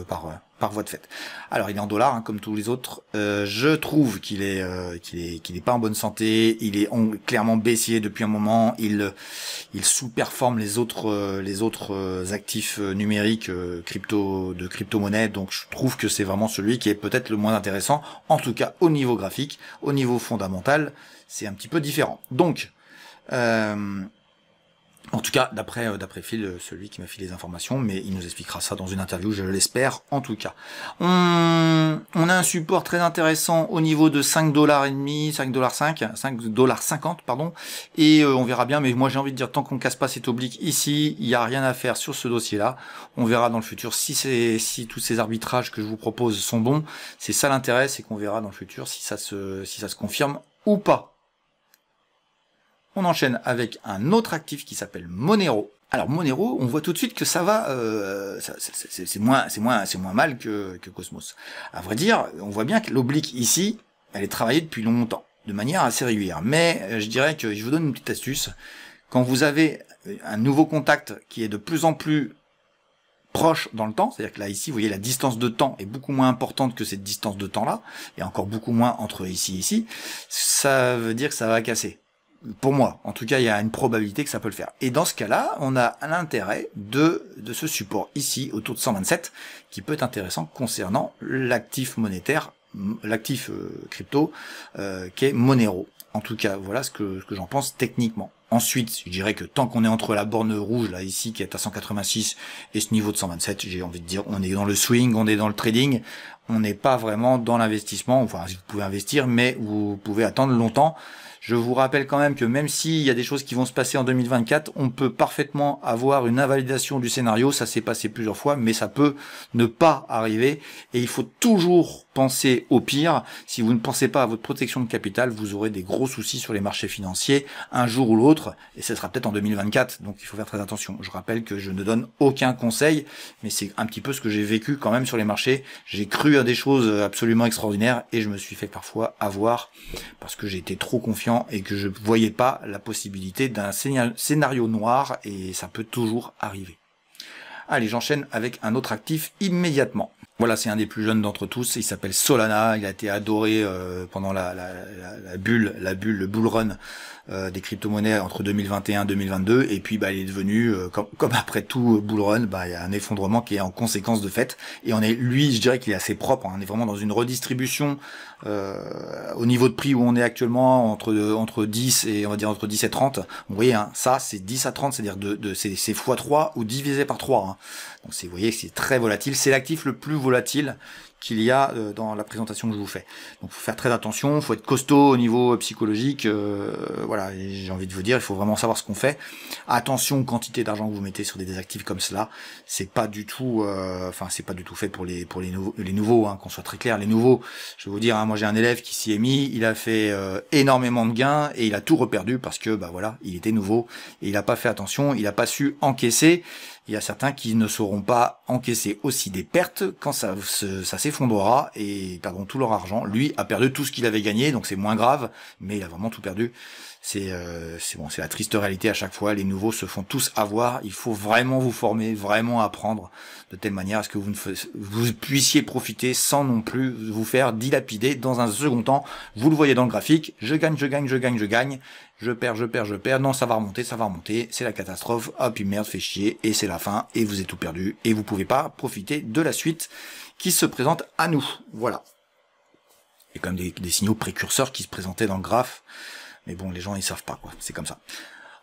voie de fait. Alors il est en dollars, hein, comme tous les autres. Je trouve qu'il est pas en bonne santé, il est clairement baissier depuis un moment, il sous-performe les autres actifs numériques de crypto-monnaie, donc je trouve que c'est vraiment celui qui est peut-être le moins intéressant, en tout cas au niveau graphique, au niveau fondamental, c'est un petit peu différent. Donc en tout cas, d'après Phil, celui qui m'a filé les informations, mais il nous expliquera ça dans une interview, je l'espère, en tout cas. On a un support très intéressant au niveau de 5,50$, pardon, et on verra bien, mais moi j'ai envie de dire, tant qu'on casse pas cet oblique ici, il n'y a rien à faire sur ce dossier-là. On verra dans le futur si tous ces arbitrages que je vous propose sont bons. C'est ça l'intérêt, c'est qu'on verra dans le futur si ça se confirme ou pas. On enchaîne avec un autre actif qui s'appelle Monero. Alors Monero, on voit tout de suite que ça va, c'est moins mal que Cosmos. À vrai dire, on voit bien que l'oblique ici, elle est travaillée depuis longtemps, de manière assez régulière. Mais je dirais que je vous donne une petite astuce. Quand vous avez un nouveau contact qui est de plus en plus proche dans le temps, c'est-à-dire que là ici, vous voyez, la distance de temps est beaucoup moins importante que cette distance de temps là, et encore beaucoup moins entre ici et ici, ça veut dire que ça va casser. Pour moi, en tout cas, il y a une probabilité que ça peut le faire. Et dans ce cas-là, on a l'intérêt de ce support ici, autour de 127, qui peut être intéressant concernant l'actif monétaire, l'actif crypto, qui est Monero. En tout cas, voilà ce que j'en pense techniquement. Ensuite, je dirais que tant qu'on est entre la borne rouge, là, ici, qui est à 186, et ce niveau de 127, j'ai envie de dire, on est dans le swing, on est dans le trading, on n'est pas vraiment dans l'investissement. Enfin, vous pouvez investir, mais vous pouvez attendre longtemps. Je vous rappelle quand même que même s'il y a des choses qui vont se passer en 2024, on peut parfaitement avoir une invalidation du scénario. Ça s'est passé plusieurs fois, mais ça peut ne pas arriver. Et il faut toujours penser au pire. Si vous ne pensez pas à votre protection de capital, vous aurez des gros soucis sur les marchés financiers un jour ou l'autre. Et ce sera peut-être en 2024. Donc il faut faire très attention. Je rappelle que je ne donne aucun conseil, mais c'est un petit peu ce que j'ai vécu quand même sur les marchés. J'ai cru à des choses absolument extraordinaires et je me suis fait parfois avoir parce que j'étais trop confiant et que je voyais pas la possibilité d'un scénario noir, et ça peut toujours arriver. Allez, j'enchaîne avec un autre actif immédiatement. Voilà, c'est un des plus jeunes d'entre tous, il s'appelle Solana, il a été adoré pendant la bulle, le bull run des crypto-monnaies entre 2021 et 2022, et puis il est devenu, comme après tout bull run, il y a un effondrement qui est en conséquence de fait, et je dirais qu'il est assez propre, on est vraiment dans une redistribution au niveau de prix où on est actuellement, entre 10 et on va dire entre 10 et 30, vous voyez, ça c'est 10 à 30, c'est-à-dire c'est x3 ou divisé par 3, donc vous voyez, c'est très volatile, c'est l'actif le plus volatile qu'il y a dans la présentation que je vous fais. Donc faut faire très attention, faut être costaud au niveau psychologique, voilà, j'ai envie de vous dire, il faut vraiment savoir ce qu'on fait. Attention aux quantités d'argent que vous mettez sur des actifs comme cela, c'est pas du tout c'est pas du tout fait pour les nouveaux, qu'on soit très clair, les nouveaux, je vais vous dire, moi j'ai un élève qui s'y est mis, il a fait énormément de gains et il a tout reperdu parce que voilà, il était nouveau et il a pas fait attention, il a pas su encaisser. Il y a certains qui ne sauront pas encaisser aussi des pertes quand ça s'effondrera et perdront tout leur argent. Lui a perdu tout ce qu'il avait gagné, donc c'est moins grave, mais il a vraiment tout perdu. bon, c'est la triste réalité à chaque fois. Les nouveaux se font tous avoir. Il faut vraiment vous former, vraiment apprendre de telle manière à ce que vous puissiez profiter sans non plus vous faire dilapider dans un second temps. Vous le voyez dans le graphique. Je gagne, je gagne, je gagne, je gagne. Je perds, je perds, je perds. Non, ça va remonter, ça va remonter. C'est la catastrophe. Ah, puis merde, fait chier. Et c'est la fin. Et vous êtes tout perdu. Et vous pouvez pas profiter de la suite qui se présente à nous. Voilà. Il y a quand même des signaux précurseurs qui se présentaient dans le graphe. Mais bon, les gens, ils savent pas, quoi. C'est comme ça.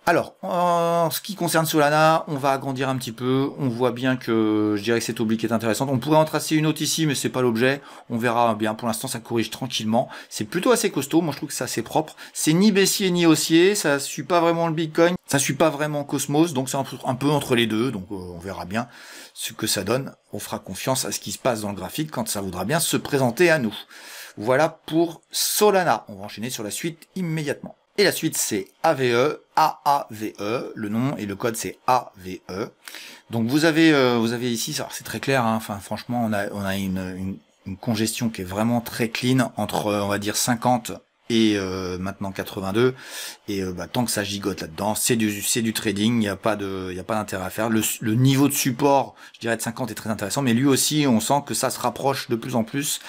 Alors, en ce qui concerne Solana, on va agrandir un petit peu. On voit bien que, je dirais que cette oblique est intéressante. On pourrait en tracer une autre ici, mais c'est pas l'objet. On verra bien. Pour l'instant, ça corrige tranquillement. C'est plutôt assez costaud. Moi, je trouve que c'est assez propre. C'est ni baissier ni haussier. Ça suit pas vraiment le Bitcoin. Ça suit pas vraiment Cosmos. Donc, c'est un peu entre les deux. Donc, on verra bien ce que ça donne. On fera confiance à ce qui se passe dans le graphique quand ça voudra bien se présenter à nous. Voilà pour Solana. On va enchaîner sur la suite immédiatement. Et la suite, c'est AVE, AAVE, le nom et le code, c'est AVE. Donc vous avez ici, c'est très clair, hein, enfin franchement, on a une congestion qui est vraiment très clean entre, on va dire, 50 et maintenant 82. Et tant que ça gigote là-dedans, c'est du trading, il n'y a pas d'intérêt à faire. Le niveau de support, je dirais de 50 est très intéressant, mais lui aussi, on sent que ça se rapproche de plus en plus.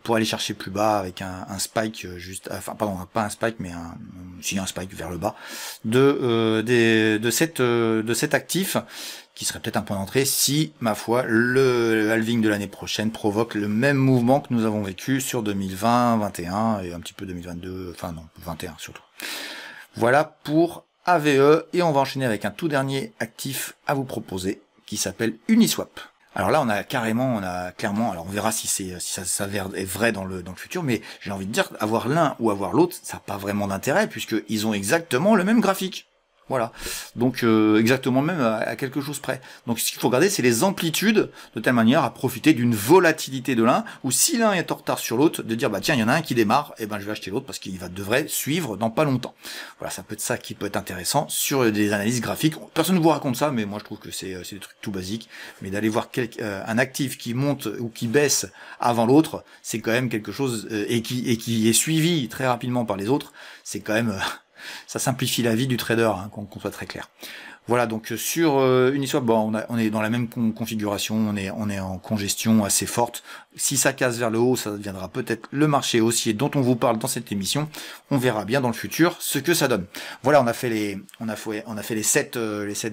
Pour aller chercher plus bas avec un spike juste, enfin pardon, pas un spike mais un spike vers le bas de cet actif qui serait peut-être un point d'entrée si, ma foi, le halving de l'année prochaine provoque le même mouvement que nous avons vécu sur 2020, 21 et un petit peu 2022, enfin non, 21 surtout. Voilà pour AVE et on va enchaîner avec un tout dernier actif à vous proposer qui s'appelle Uniswap. Alors là, on a clairement, alors on verra si ça s'avère vrai dans le futur, mais j'ai envie de dire, avoir l'un ou avoir l'autre, ça n'a pas vraiment d'intérêt, puisqu'ils ont exactement le même graphique. Voilà. Donc exactement même à quelque chose près. Donc ce qu'il faut regarder, c'est les amplitudes, de telle manière à profiter d'une volatilité de l'un, ou si l'un est en retard sur l'autre, de dire bah tiens, il y en a un qui démarre, et ben je vais acheter l'autre parce qu'il devrait suivre dans pas longtemps. Voilà, ça peut être ça qui peut être intéressant sur des analyses graphiques. Personne ne vous raconte ça, mais moi je trouve que c'est des trucs tout basiques. Mais d'aller voir un actif qui monte ou qui baisse avant l'autre, c'est quand même quelque chose et qui est suivi très rapidement par les autres, c'est quand même ça simplifie la vie du trader, hein, qu'on soit très clair. Voilà, donc sur Uniswap, bon, on est dans la même configuration, on est en congestion assez forte. Si ça casse vers le haut, ça deviendra peut-être le marché haussier dont on vous parle dans cette émission. On verra bien dans le futur ce que ça donne. Voilà, on a fait les 7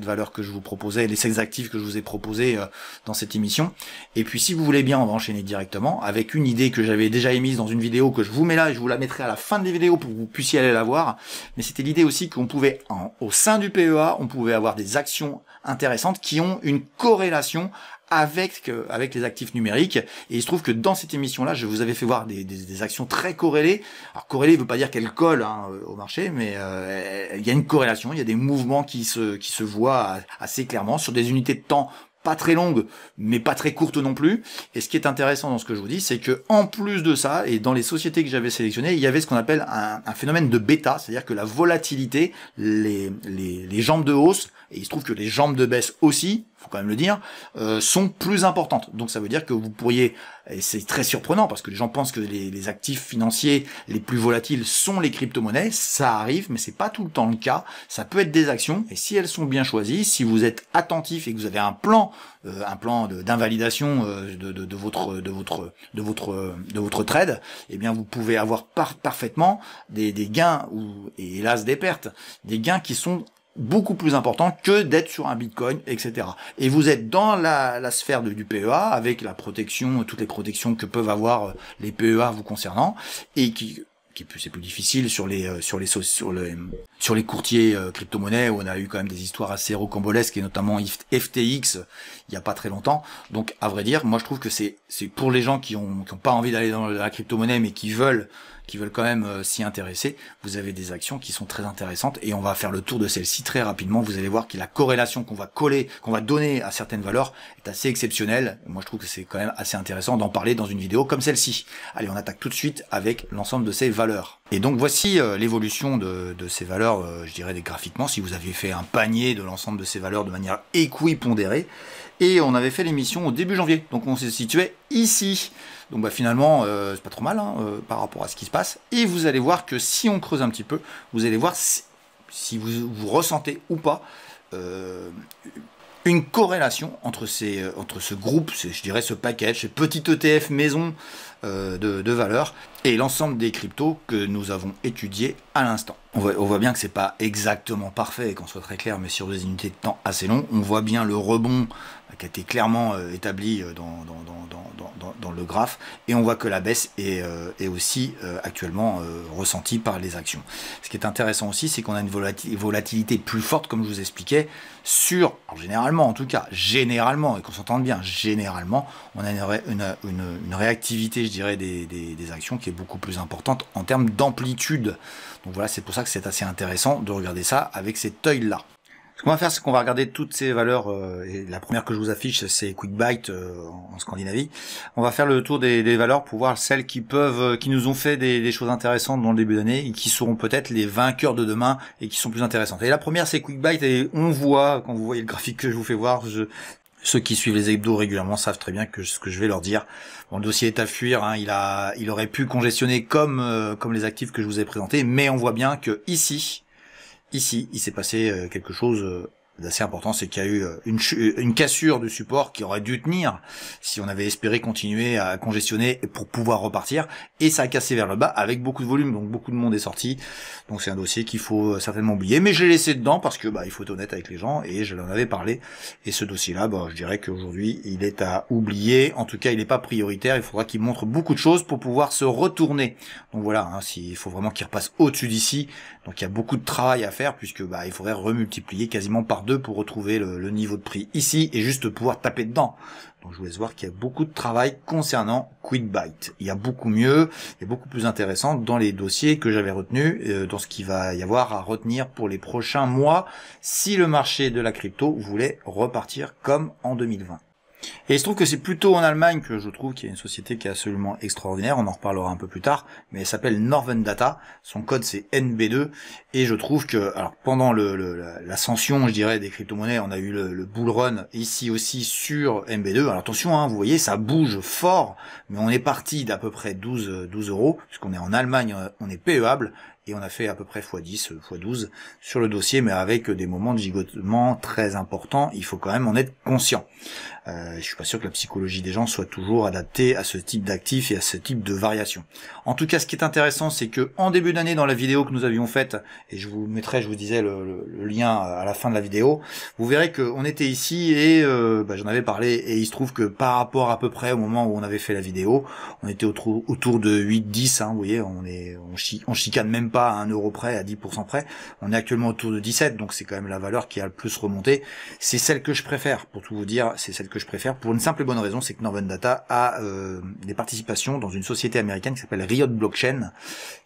valeurs que je vous proposais, les 7 actifs que je vous ai proposés dans cette émission. Et puis si vous voulez bien, on va enchaîner directement avec une idée que j'avais déjà émise dans une vidéo que je vous mets là et je vous la mettrai à la fin des vidéos pour que vous puissiez aller la voir. Mais c'était l'idée aussi qu'on pouvait, au sein du PEA, on pouvait avoir des actions intéressantes qui ont une corrélation avec les actifs numériques. Et il se trouve que dans cette émission-là, je vous avais fait voir des actions très corrélées. Alors corrélées ne veut pas dire qu'elles collent au marché, mais il y a une corrélation, il y a des mouvements qui se voient assez clairement sur des unités de temps pas très longues, mais pas très courtes non plus. Et ce qui est intéressant dans ce que je vous dis, c'est que en plus de ça, et dans les sociétés que j'avais sélectionnées, il y avait ce qu'on appelle un phénomène de bêta, c'est-à-dire que la volatilité, les jambes de hausse, et il se trouve que les jambes de baisse aussi, faut quand même le dire, sont plus importantes. Donc ça veut dire que vous pourriez, et c'est très surprenant parce que les gens pensent que les actifs financiers les plus volatiles sont les crypto-monnaies, ça arrive, mais c'est pas tout le temps le cas. Ça peut être des actions, et si elles sont bien choisies, si vous êtes attentif et que vous avez un plan d'invalidation de votre trade, eh bien vous pouvez avoir parfaitement des gains et hélas des pertes, des gains qui sont beaucoup plus important que d'être sur un Bitcoin, etc. Et vous êtes dans la sphère du PEA avec la protection, toutes les protections que peuvent avoir les PEA vous concernant, et c'est plus difficile sur les courtiers crypto-monnaies où on a eu quand même des histoires assez rocambolesques et notamment FTX il y a pas très longtemps. Donc à vrai dire, moi je trouve que c'est pour les gens qui ont pas envie d'aller dans la crypto-monnaie mais qui veulent quand même s'y intéresser, vous avez des actions qui sont très intéressantes et on va faire le tour de celle-ci très rapidement. Vous allez voir que la corrélation qu'on va donner à certaines valeurs est assez exceptionnelle. Moi je trouve que c'est quand même assez intéressant d'en parler dans une vidéo comme celle-ci. Allez, on attaque tout de suite avec l'ensemble de ces valeurs. Et donc voici l'évolution de ces valeurs, je dirais graphiquement, si vous aviez fait un panier de l'ensemble de ces valeurs de manière équipondérée. Et on avait fait l'émission au début janvier, donc on s'est situé ici. Donc finalement, c'est pas trop mal par rapport à ce qui se passe. Et vous allez voir que si on creuse un petit peu, vous allez voir si vous ressentez ou pas une corrélation entre ce groupe, je dirais ce package, ce petit ETF maison de valeurs et l'ensemble des cryptos que nous avons étudiés à l'instant. On voit bien que c'est pas exactement parfait, qu'on soit très clair, mais sur des unités de temps assez longues, on voit bien le rebond qui a été clairement établi dans le graphe, et on voit que la baisse est aussi actuellement ressentie par les actions. Ce qui est intéressant aussi, c'est qu'on a une volatilité plus forte, comme je vous expliquais, alors généralement en tout cas, généralement, et qu'on s'entende bien, généralement, on a une réactivité, je dirais, des actions qui est beaucoup plus importante en termes d'amplitude. Donc voilà, c'est pour ça que c'est assez intéressant de regarder ça avec cet œil-là. Ce qu'on va faire, c'est qu'on va regarder toutes ces valeurs, et la première que je vous affiche, c'est QuickByte en Scandinavie. On va faire le tour des valeurs pour voir celles qui nous ont fait des choses intéressantes dans le début d'année et qui seront peut-être les vainqueurs de demain et qui sont plus intéressantes. Et la première, c'est QuickByte, et on voit, quand vous voyez le graphique que je vous fais voir, ceux qui suivent les hebdos régulièrement savent très bien ce que je vais leur dire. Bon, le dossier est à fuir, hein, il aurait pu congestionner comme les actifs que je vous ai présentés, mais on voit bien que ici, il s'est passé quelque chose d'assez important, c'est qu'il y a eu une cassure du support qui aurait dû tenir si on avait espéré continuer à congestionner pour pouvoir repartir, et ça a cassé vers le bas avec beaucoup de volume, donc beaucoup de monde est sorti. Donc c'est un dossier qu'il faut certainement oublier, mais je l'ai laissé dedans parce que il faut être honnête avec les gens, et je l'en avais parlé, et ce dossier-là, je dirais qu'aujourd'hui il est à oublier. En tout cas, il n'est pas prioritaire, il faudra qu'il montre beaucoup de choses pour pouvoir se retourner. Donc voilà, il faut vraiment qu'il repasse au-dessus d'ici, donc il y a beaucoup de travail à faire, puisque il faudrait remultiplier quasiment par 2 pour retrouver le niveau de prix ici et juste pouvoir taper dedans. Donc je vous laisse voir qu'il y a beaucoup de travail concernant QuickByte. Il y a beaucoup mieux, il y a beaucoup plus intéressant dans les dossiers que j'avais retenus, dans ce qu'il va y avoir à retenir pour les prochains mois, si le marché de la crypto voulait repartir comme en 2020. Et il se trouve que c'est plutôt en Allemagne que je trouve qu'il y a une société qui est absolument extraordinaire, on en reparlera un peu plus tard, mais elle s'appelle Northern Data, son code c'est NB2, et je trouve que, alors pendant l'ascension, je dirais, des crypto-monnaies, on a eu le bull run ici aussi sur NB2, alors attention, vous voyez, ça bouge fort, mais on est parti d'à peu près 12 euros, puisqu'on est en Allemagne, on est PEable, et on a fait à peu près x10, x12 sur le dossier, mais avec des moments de gigotement très importants, il faut quand même en être conscient. Je suis pas sûr que la psychologie des gens soit toujours adaptée à ce type d'actifs et à ce type de variation. En tout cas, ce qui est intéressant, c'est que en début d'année, dans la vidéo que nous avions faite, et je vous disais le lien à la fin de la vidéo, vous verrez qu'on était ici et j'en avais parlé, et il se trouve que par rapport à peu près au moment où on avait fait la vidéo, on était autour de 8-10, vous voyez, on chicane même pas à 1 euro près, à 10% près, on est actuellement autour de 17, donc c'est quand même la valeur qui a le plus remonté. C'est celle que je préfère, pour tout vous dire, c'est celle que je préfère, pour une simple et bonne raison, c'est que Northern Data a des participations dans une société américaine qui s'appelle Riot Blockchain,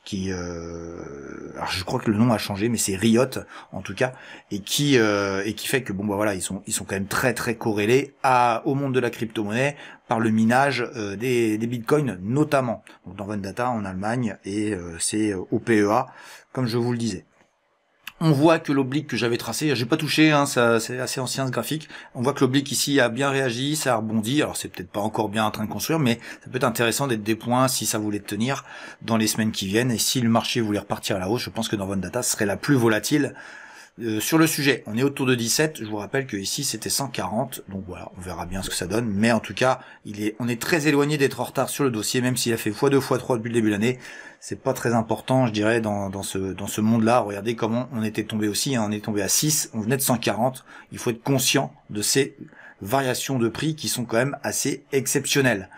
qui alors je crois que le nom a changé, mais c'est Riot en tout cas, et qui fait que ils sont quand même très très corrélés au monde de la crypto-monnaie par le minage des bitcoins notamment. Donc Northern Data en Allemagne, et c'est au PEA, comme je vous le disais. On voit que l'oblique que j'avais tracé, j'ai pas touché, c'est assez ancien ce graphique. On voit que l'oblique ici a bien réagi, ça a rebondi. Alors c'est peut-être pas encore bien en train de construire, mais ça peut être intéressant d'être des points si ça voulait tenir dans les semaines qui viennent. Et si le marché voulait repartir à la hausse, je pense que Northern Data serait la plus volatile. Sur le sujet, on est autour de 17, je vous rappelle que ici c'était 140, donc voilà, on verra bien ce que ça donne, mais en tout cas, on est très éloigné d'être en retard sur le dossier, même s'il a fait x2, x3 depuis le début de l'année, c'est pas très important, je dirais, dans ce monde-là. Regardez comment on était tombé aussi, on est tombé à 6, on venait de 140, il faut être conscient de ces variations de prix qui sont quand même assez exceptionnelles.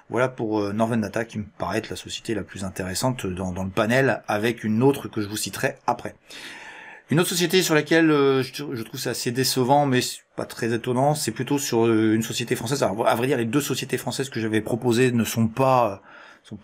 Voilà pour Northern Data, qui me paraît être la société la plus intéressante dans le panel, avec une autre que je vous citerai après. Une autre société sur laquelle je trouve ça assez décevant, mais pas très étonnant, c'est plutôt sur une société française. Alors, à vrai dire, les 2 sociétés françaises que j'avais proposées ne sont pas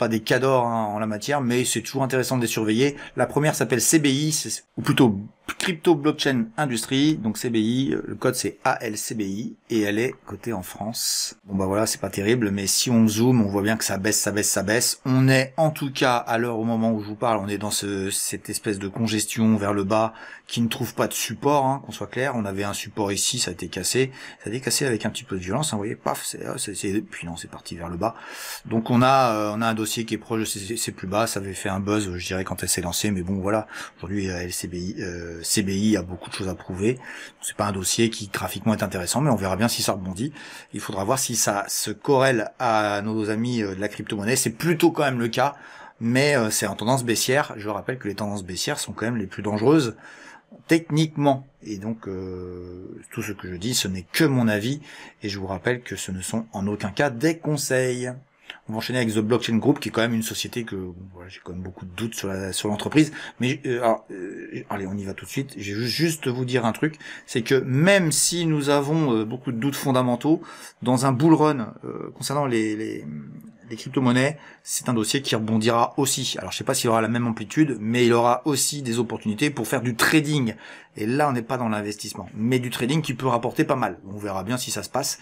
des cadors en la matière, mais c'est toujours intéressant de les surveiller. La première s'appelle CBI, ou plutôt Crypto Blockchain Industrie, donc CBI, le code c'est ALCBI et elle est cotée en France. Bon bah voilà, c'est pas terrible, mais si on zoome, on voit bien que ça baisse, ça baisse, ça baisse. On est en tout cas, à l'heure au moment où je vous parle, on est dans cette espèce de congestion vers le bas qui ne trouve pas de support, hein, qu'on soit clair. On avait un support ici, ça a été cassé. Ça a été cassé avec un petit peu de violence, hein, vous voyez, paf, puis non, c'est parti vers le bas. Donc on a un dossier qui est proche de ses plus bas, ça avait fait un buzz, je dirais, quand elle s'est lancée, mais bon voilà, aujourd'hui LCBI, CBI a beaucoup de choses à prouver. C'est pas un dossier qui graphiquement est intéressant, mais on verra bien si ça rebondit. Il faudra voir si ça se corrèle à nos amis de la crypto-monnaie. C'est plutôt quand même le cas, mais c'est en tendance baissière. Je rappelle que les tendances baissières sont quand même les plus dangereuses techniquement. Et donc tout ce que je dis, ce n'est que mon avis, et je vous rappelle que ce ne sont en aucun cas des conseils. On va enchaîner avec The Blockchain Group, qui est quand même une société que voilà, j'ai quand même beaucoup de doutes sur l'entreprise. Mais allez, on y va tout de suite. Je vais juste vous dire un truc, c'est que même si nous avons beaucoup de doutes fondamentaux dans un bull run concernant les crypto-monnaies, c'est un dossier qui rebondira aussi. Alors je sais pas s'il aura la même amplitude, mais il aura aussi des opportunités pour faire du trading. Et là, on n'est pas dans l'investissement, mais du trading qui peut rapporter pas mal. On verra bien si ça se passe.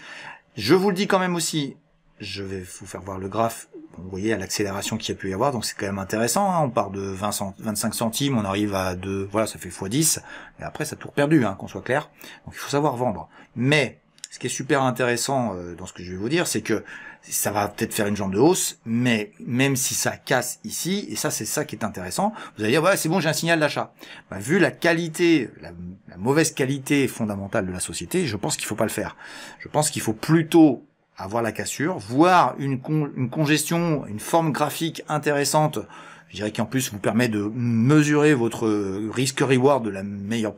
Je vous le dis quand même aussi. Je vais vous faire voir le graphe. Vous voyez à l'accélération qu'il y a pu y avoir, donc c'est quand même intéressant. Hein. On part de 25 centimes, on arrive à 2, voilà, ça fait x10. Et après, ça a tout perdu, hein, qu'on soit clair. Donc il faut savoir vendre. Mais ce qui est super intéressant dans ce que je vais vous dire, c'est que ça va peut-être faire une jambe de hausse, mais même si ça casse ici, et ça c'est ça qui est intéressant, vous allez dire voilà, c'est bon, j'ai un signal d'achat. Bah, vu la qualité, la mauvaise qualité fondamentale de la société, je pense qu'il faut pas le faire. Je pense qu'il faut plutôt avoir la cassure, voir une congestion, une forme graphique intéressante, je dirais qu'en plus vous permet de mesurer votre risque-reward de la meilleure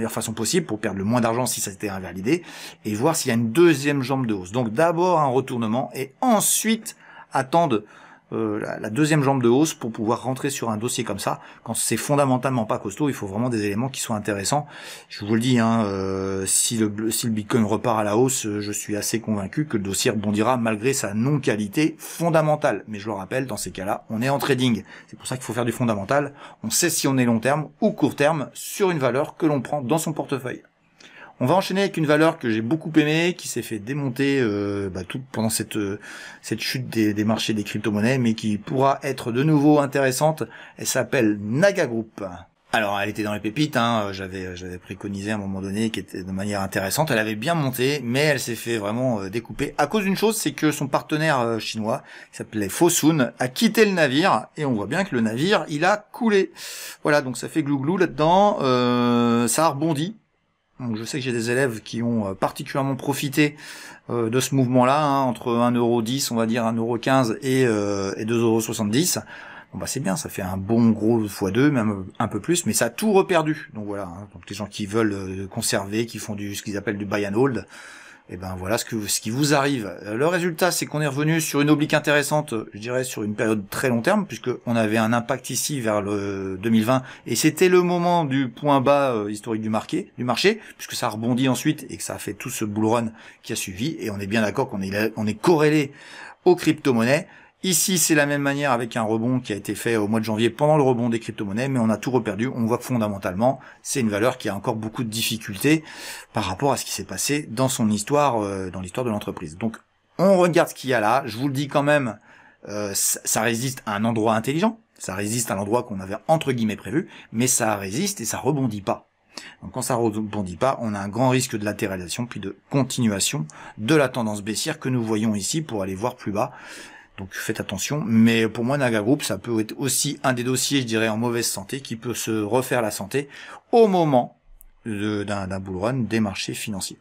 façon possible pour perdre le moins d'argent si ça s'était invalidé, et voir s'il y a une deuxième jambe de hausse. Donc d'abord un retournement, et ensuite attendre la deuxième jambe de hausse pour pouvoir rentrer sur un dossier comme ça. Quand c'est fondamentalement pas costaud, il faut vraiment des éléments qui soient intéressants. Je vous le dis, hein, si le Bitcoin repart à la hausse, je suis assez convaincu que le dossier rebondira malgré sa non-qualité fondamentale. Mais je le rappelle, dans ces cas-là, on est en trading. C'est pour ça qu'il faut faire du fondamental. On sait si on est long terme ou court terme sur une valeur que l'on prend dans son portefeuille. On va enchaîner avec une valeur que j'ai beaucoup aimée, qui s'est fait démonter tout pendant cette chute des marchés des crypto-monnaies, mais qui pourra être de nouveau intéressante. Elle s'appelle Naga Group. Alors, elle était dans les pépites, hein, j'avais préconisé à un moment donné, qui était de manière intéressante. Elle avait bien monté, mais elle s'est fait vraiment découper à cause d'une chose, c'est que son partenaire chinois, qui s'appelait Fosun, a quitté le navire, et on voit bien que le navire, il a coulé. Voilà, donc ça fait glouglou là-dedans, ça a rebondi. Donc je sais que j'ai des élèves qui ont particulièrement profité de ce mouvement-là, hein, entre 1,10 €, on va dire 1,15 € et 2,70 €. Bon bah c'est bien, ça fait un bon gros x2, même un peu plus, mais ça a tout reperdu. Donc voilà, hein, donc les gens qui veulent conserver, qui font ce qu'ils appellent du buy and hold, et ben voilà ce qui vous arrive. Le résultat, c'est qu'on est revenu sur une oblique intéressante, je dirais sur une période très long terme, puisque on avait un impact ici vers le 2020, et c'était le moment du point bas historique du marché, puisque ça a rebondi ensuite et que ça a fait tout ce bull run qui a suivi. Et on est bien d'accord qu'on est corrélé aux crypto-monnaies. Ici, c'est la même manière avec un rebond qui a été fait au mois de janvier pendant le rebond des crypto-monnaies, mais on a tout reperdu. On voit que fondamentalement, c'est une valeur qui a encore beaucoup de difficultés par rapport à ce qui s'est passé dans son histoire, dans l'histoire de l'entreprise. Donc, on regarde ce qu'il y a là. Je vous le dis quand même, ça résiste à un endroit intelligent. Ça résiste à l'endroit qu'on avait entre guillemets prévu, mais ça résiste et ça rebondit pas. Donc quand ça rebondit pas, on a un grand risque de latéralisation puis de continuation de la tendance baissière que nous voyons ici pour aller voir plus bas. Donc faites attention, mais pour moi Naga Group, ça peut être aussi un des dossiers, je dirais, en mauvaise santé, qui peut se refaire la santé au moment d'un bull run des marchés financiers.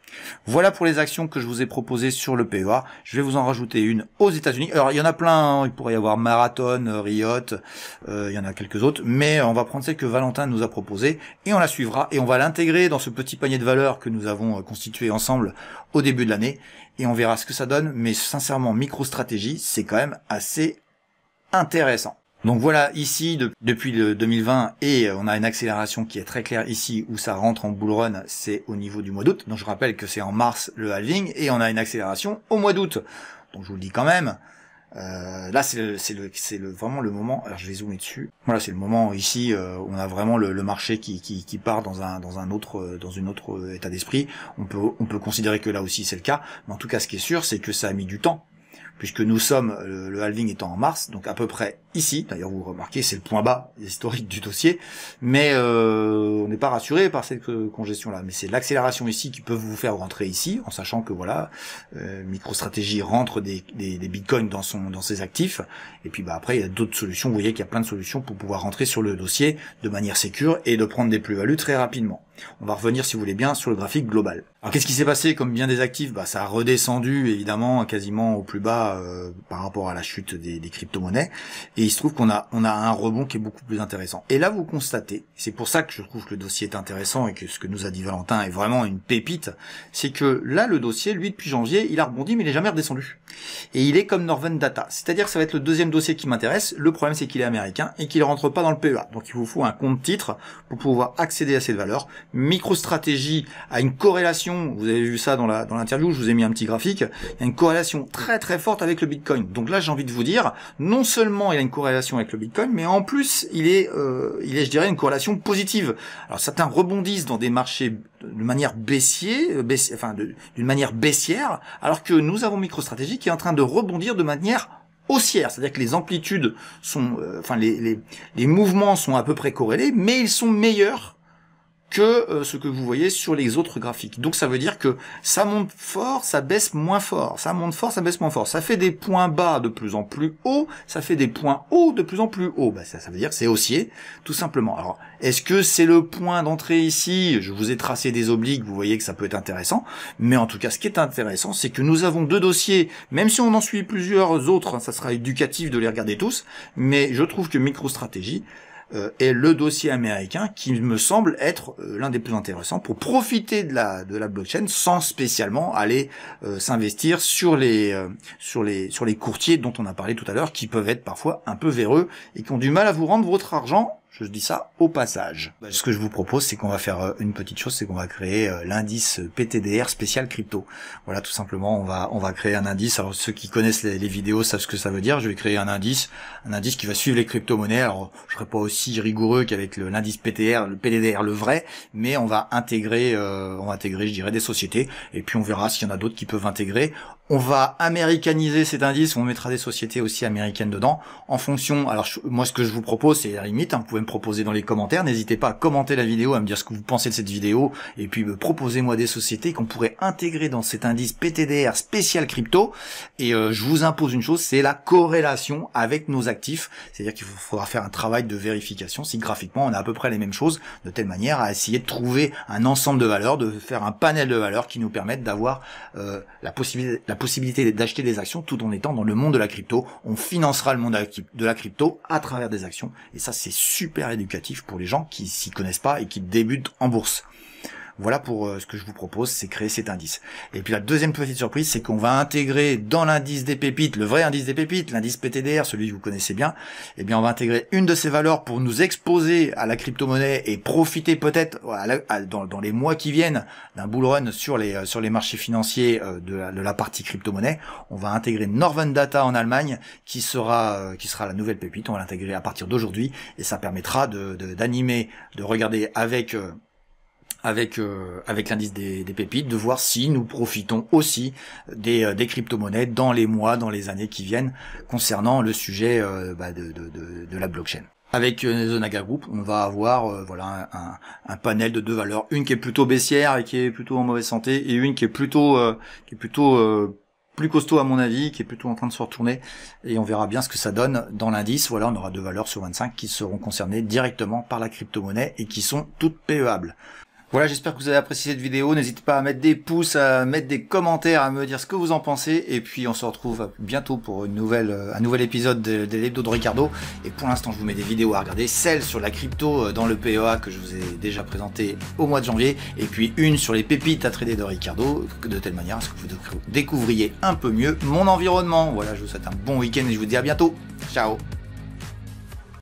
Voilà pour les actions que je vous ai proposées sur le PEA. Je vais vous en rajouter une aux États-Unis. Alors il y en a plein, hein. Il pourrait y avoir Marathon, Riot, il y en a quelques autres, mais on va prendre celle que Valentin nous a proposée et on la suivra et on va l'intégrer dans ce petit panier de valeurs que nous avons constitué ensemble au début de l'année et on verra ce que ça donne. Mais sincèrement, MicroStrategy, c'est quand même assez intéressant. Donc voilà, ici, depuis le 2020, et on a une accélération qui est très claire ici, où ça rentre en bull run, c'est au niveau du mois d'août. Donc je rappelle que c'est en mars le halving, et on a une accélération au mois d'août. Donc je vous le dis quand même, Là, vraiment le moment. Alors, je vais zoomer dessus. Voilà, c'est le moment ici où on a vraiment le marché qui part dans une autre état d'esprit. On peut considérer que là aussi c'est le cas, mais en tout cas, ce qui est sûr, c'est que ça a mis du temps, puisque nous sommes le halving étant en mars, donc à peu près ici. D'ailleurs, vous remarquez, c'est le point bas historique du dossier, mais on n'est pas rassuré par cette congestion-là. Mais c'est l'accélération ici qui peut vous faire rentrer ici, en sachant que voilà, MicroStrategy rentre des bitcoins dans ses actifs. Et puis après, il y a d'autres solutions. Vous voyez qu'il y a plein de solutions pour pouvoir rentrer sur le dossier de manière sécure et de prendre des plus-values très rapidement. On va revenir, si vous voulez bien, sur le graphique global. Alors qu'est-ce qui s'est passé comme bien des actifs? Ça a redescendu évidemment quasiment au plus bas par rapport à la chute des crypto-monnaies. Et il se trouve qu'on a un rebond qui est beaucoup plus intéressant. Et là, vous constatez, c'est pour ça que je trouve que le dossier est intéressant et que ce que nous a dit Valentin est vraiment une pépite, c'est que là, le dossier, lui, depuis janvier, il a rebondi, mais il est jamais redescendu. Et il est comme Northern Data. C'est-à-dire que ça va être le deuxième dossier qui m'intéresse. Le problème, c'est qu'il est américain et qu'il ne rentre pas dans le PEA. Donc, il vous faut un compte titre pour pouvoir accéder à cette valeur. MicroStrategy a une corrélation, vous avez vu ça dans l'interview, je vous ai mis un petit graphique, il y a une corrélation très très forte avec le Bitcoin. Donc là, j'ai envie de vous dire, non seulement il a une corrélation avec le Bitcoin, mais en plus, il est, je dirais, une corrélation positive. Alors certains rebondissent dans des marchés de manière d'une manière baissière, alors que nous avons MicroStrategy qui est en train de rebondir de manière haussière, c'est-à-dire que les amplitudes sont, les mouvements sont à peu près corrélés, mais ils sont meilleurs que ce que vous voyez sur les autres graphiques. Donc ça veut dire que ça monte fort, ça baisse moins fort, ça monte fort, ça baisse moins fort, ça fait des points bas de plus en plus hauts, ça fait des points hauts de plus en plus hauts. Ça veut dire que c'est haussier, tout simplement. Alors, est-ce que c'est le point d'entrée ici? Je vous ai tracé des obliques, vous voyez que ça peut être intéressant, mais en tout cas, ce qui est intéressant, c'est que nous avons deux dossiers, même si on en suit plusieurs autres, ça sera éducatif de les regarder tous, mais je trouve que MicroStrategy est le dossier américain qui me semble être l'un des plus intéressants pour profiter de la blockchain sans spécialement aller s'investir sur les courtiers dont on a parlé tout à l'heure, qui peuvent être parfois un peu véreux et qui ont du mal à vous rendre votre argent. Je dis ça au passage. Ce que je vous propose, c'est qu'on va faire une petite chose, c'est qu'on va créer l'indice PTDR spécial crypto. Voilà, tout simplement, on va créer un indice. Alors ceux qui connaissent les vidéos savent ce que ça veut dire. Je vais créer un indice qui va suivre les crypto-monnaies. Alors, je serai pas aussi rigoureux qu'avec l'indice PTDR, le PTDR le vrai, mais on va intégrer, je dirais, des sociétés. Et puis on verra s'il y en a d'autres qui peuvent intégrer. On va américaniser cet indice, on mettra des sociétés aussi américaines dedans, en fonction, alors moi ce que je vous propose, c'est à la limite, vous pouvez me proposer dans les commentaires, n'hésitez pas à commenter la vidéo, à me dire ce que vous pensez de cette vidéo, et puis proposez-moi des sociétés qu'on pourrait intégrer dans cet indice PTDR spécial crypto, et je vous impose une chose, c'est la corrélation avec nos actifs, c'est-à-dire qu'il faudra faire un travail de vérification, si graphiquement on a à peu près les mêmes choses, de telle manière à essayer de trouver un ensemble de valeurs, de faire un panel de valeurs qui nous permettent d'avoir la possibilité d'acheter des actions tout en étant dans le monde de la crypto. On financera le monde de la crypto à travers des actions. Et ça, c'est super éducatif pour les gens qui s'y connaissent pas et qui débutent en bourse. Voilà pour ce que je vous propose, c'est créer cet indice. Et puis la deuxième petite surprise, c'est qu'on va intégrer dans l'indice des pépites, le vrai indice des pépites, l'indice PTDR, celui que vous connaissez bien, eh bien on va intégrer une de ces valeurs pour nous exposer à la crypto-monnaie et profiter peut-être dans les mois qui viennent d'un bull run sur les marchés financiers de la partie crypto-monnaie. On va intégrer Northern Data en Allemagne qui sera la nouvelle pépite. On va l'intégrer à partir d'aujourd'hui et ça permettra d'animer, de regarder avec l'indice des pépites, de voir si nous profitons aussi des crypto-monnaies dans les mois, dans les années qui viennent, concernant le sujet de la blockchain. Avec Zonaga Group, on va avoir un panel de deux valeurs, une qui est plutôt baissière et qui est plutôt en mauvaise santé, et une qui est plutôt plus costaud à mon avis, qui est plutôt en train de se retourner, et on verra bien ce que ça donne dans l'indice. Voilà, on aura deux valeurs sur 25 qui seront concernées directement par la crypto-monnaie et qui sont toutes PEables. Voilà, j'espère que vous avez apprécié cette vidéo. N'hésitez pas à mettre des pouces, à mettre des commentaires, à me dire ce que vous en pensez. Et puis on se retrouve bientôt pour un nouvel épisode de l'hebdo de Ricardo. Et pour l'instant, je vous mets des vidéos à regarder. Celle sur la crypto dans le PEA que je vous ai déjà présenté au mois de janvier. Et puis une sur les pépites à trader de Ricardo, de telle manière à ce que vous découvriez un peu mieux mon environnement. Voilà, je vous souhaite un bon week-end et je vous dis à bientôt. Ciao.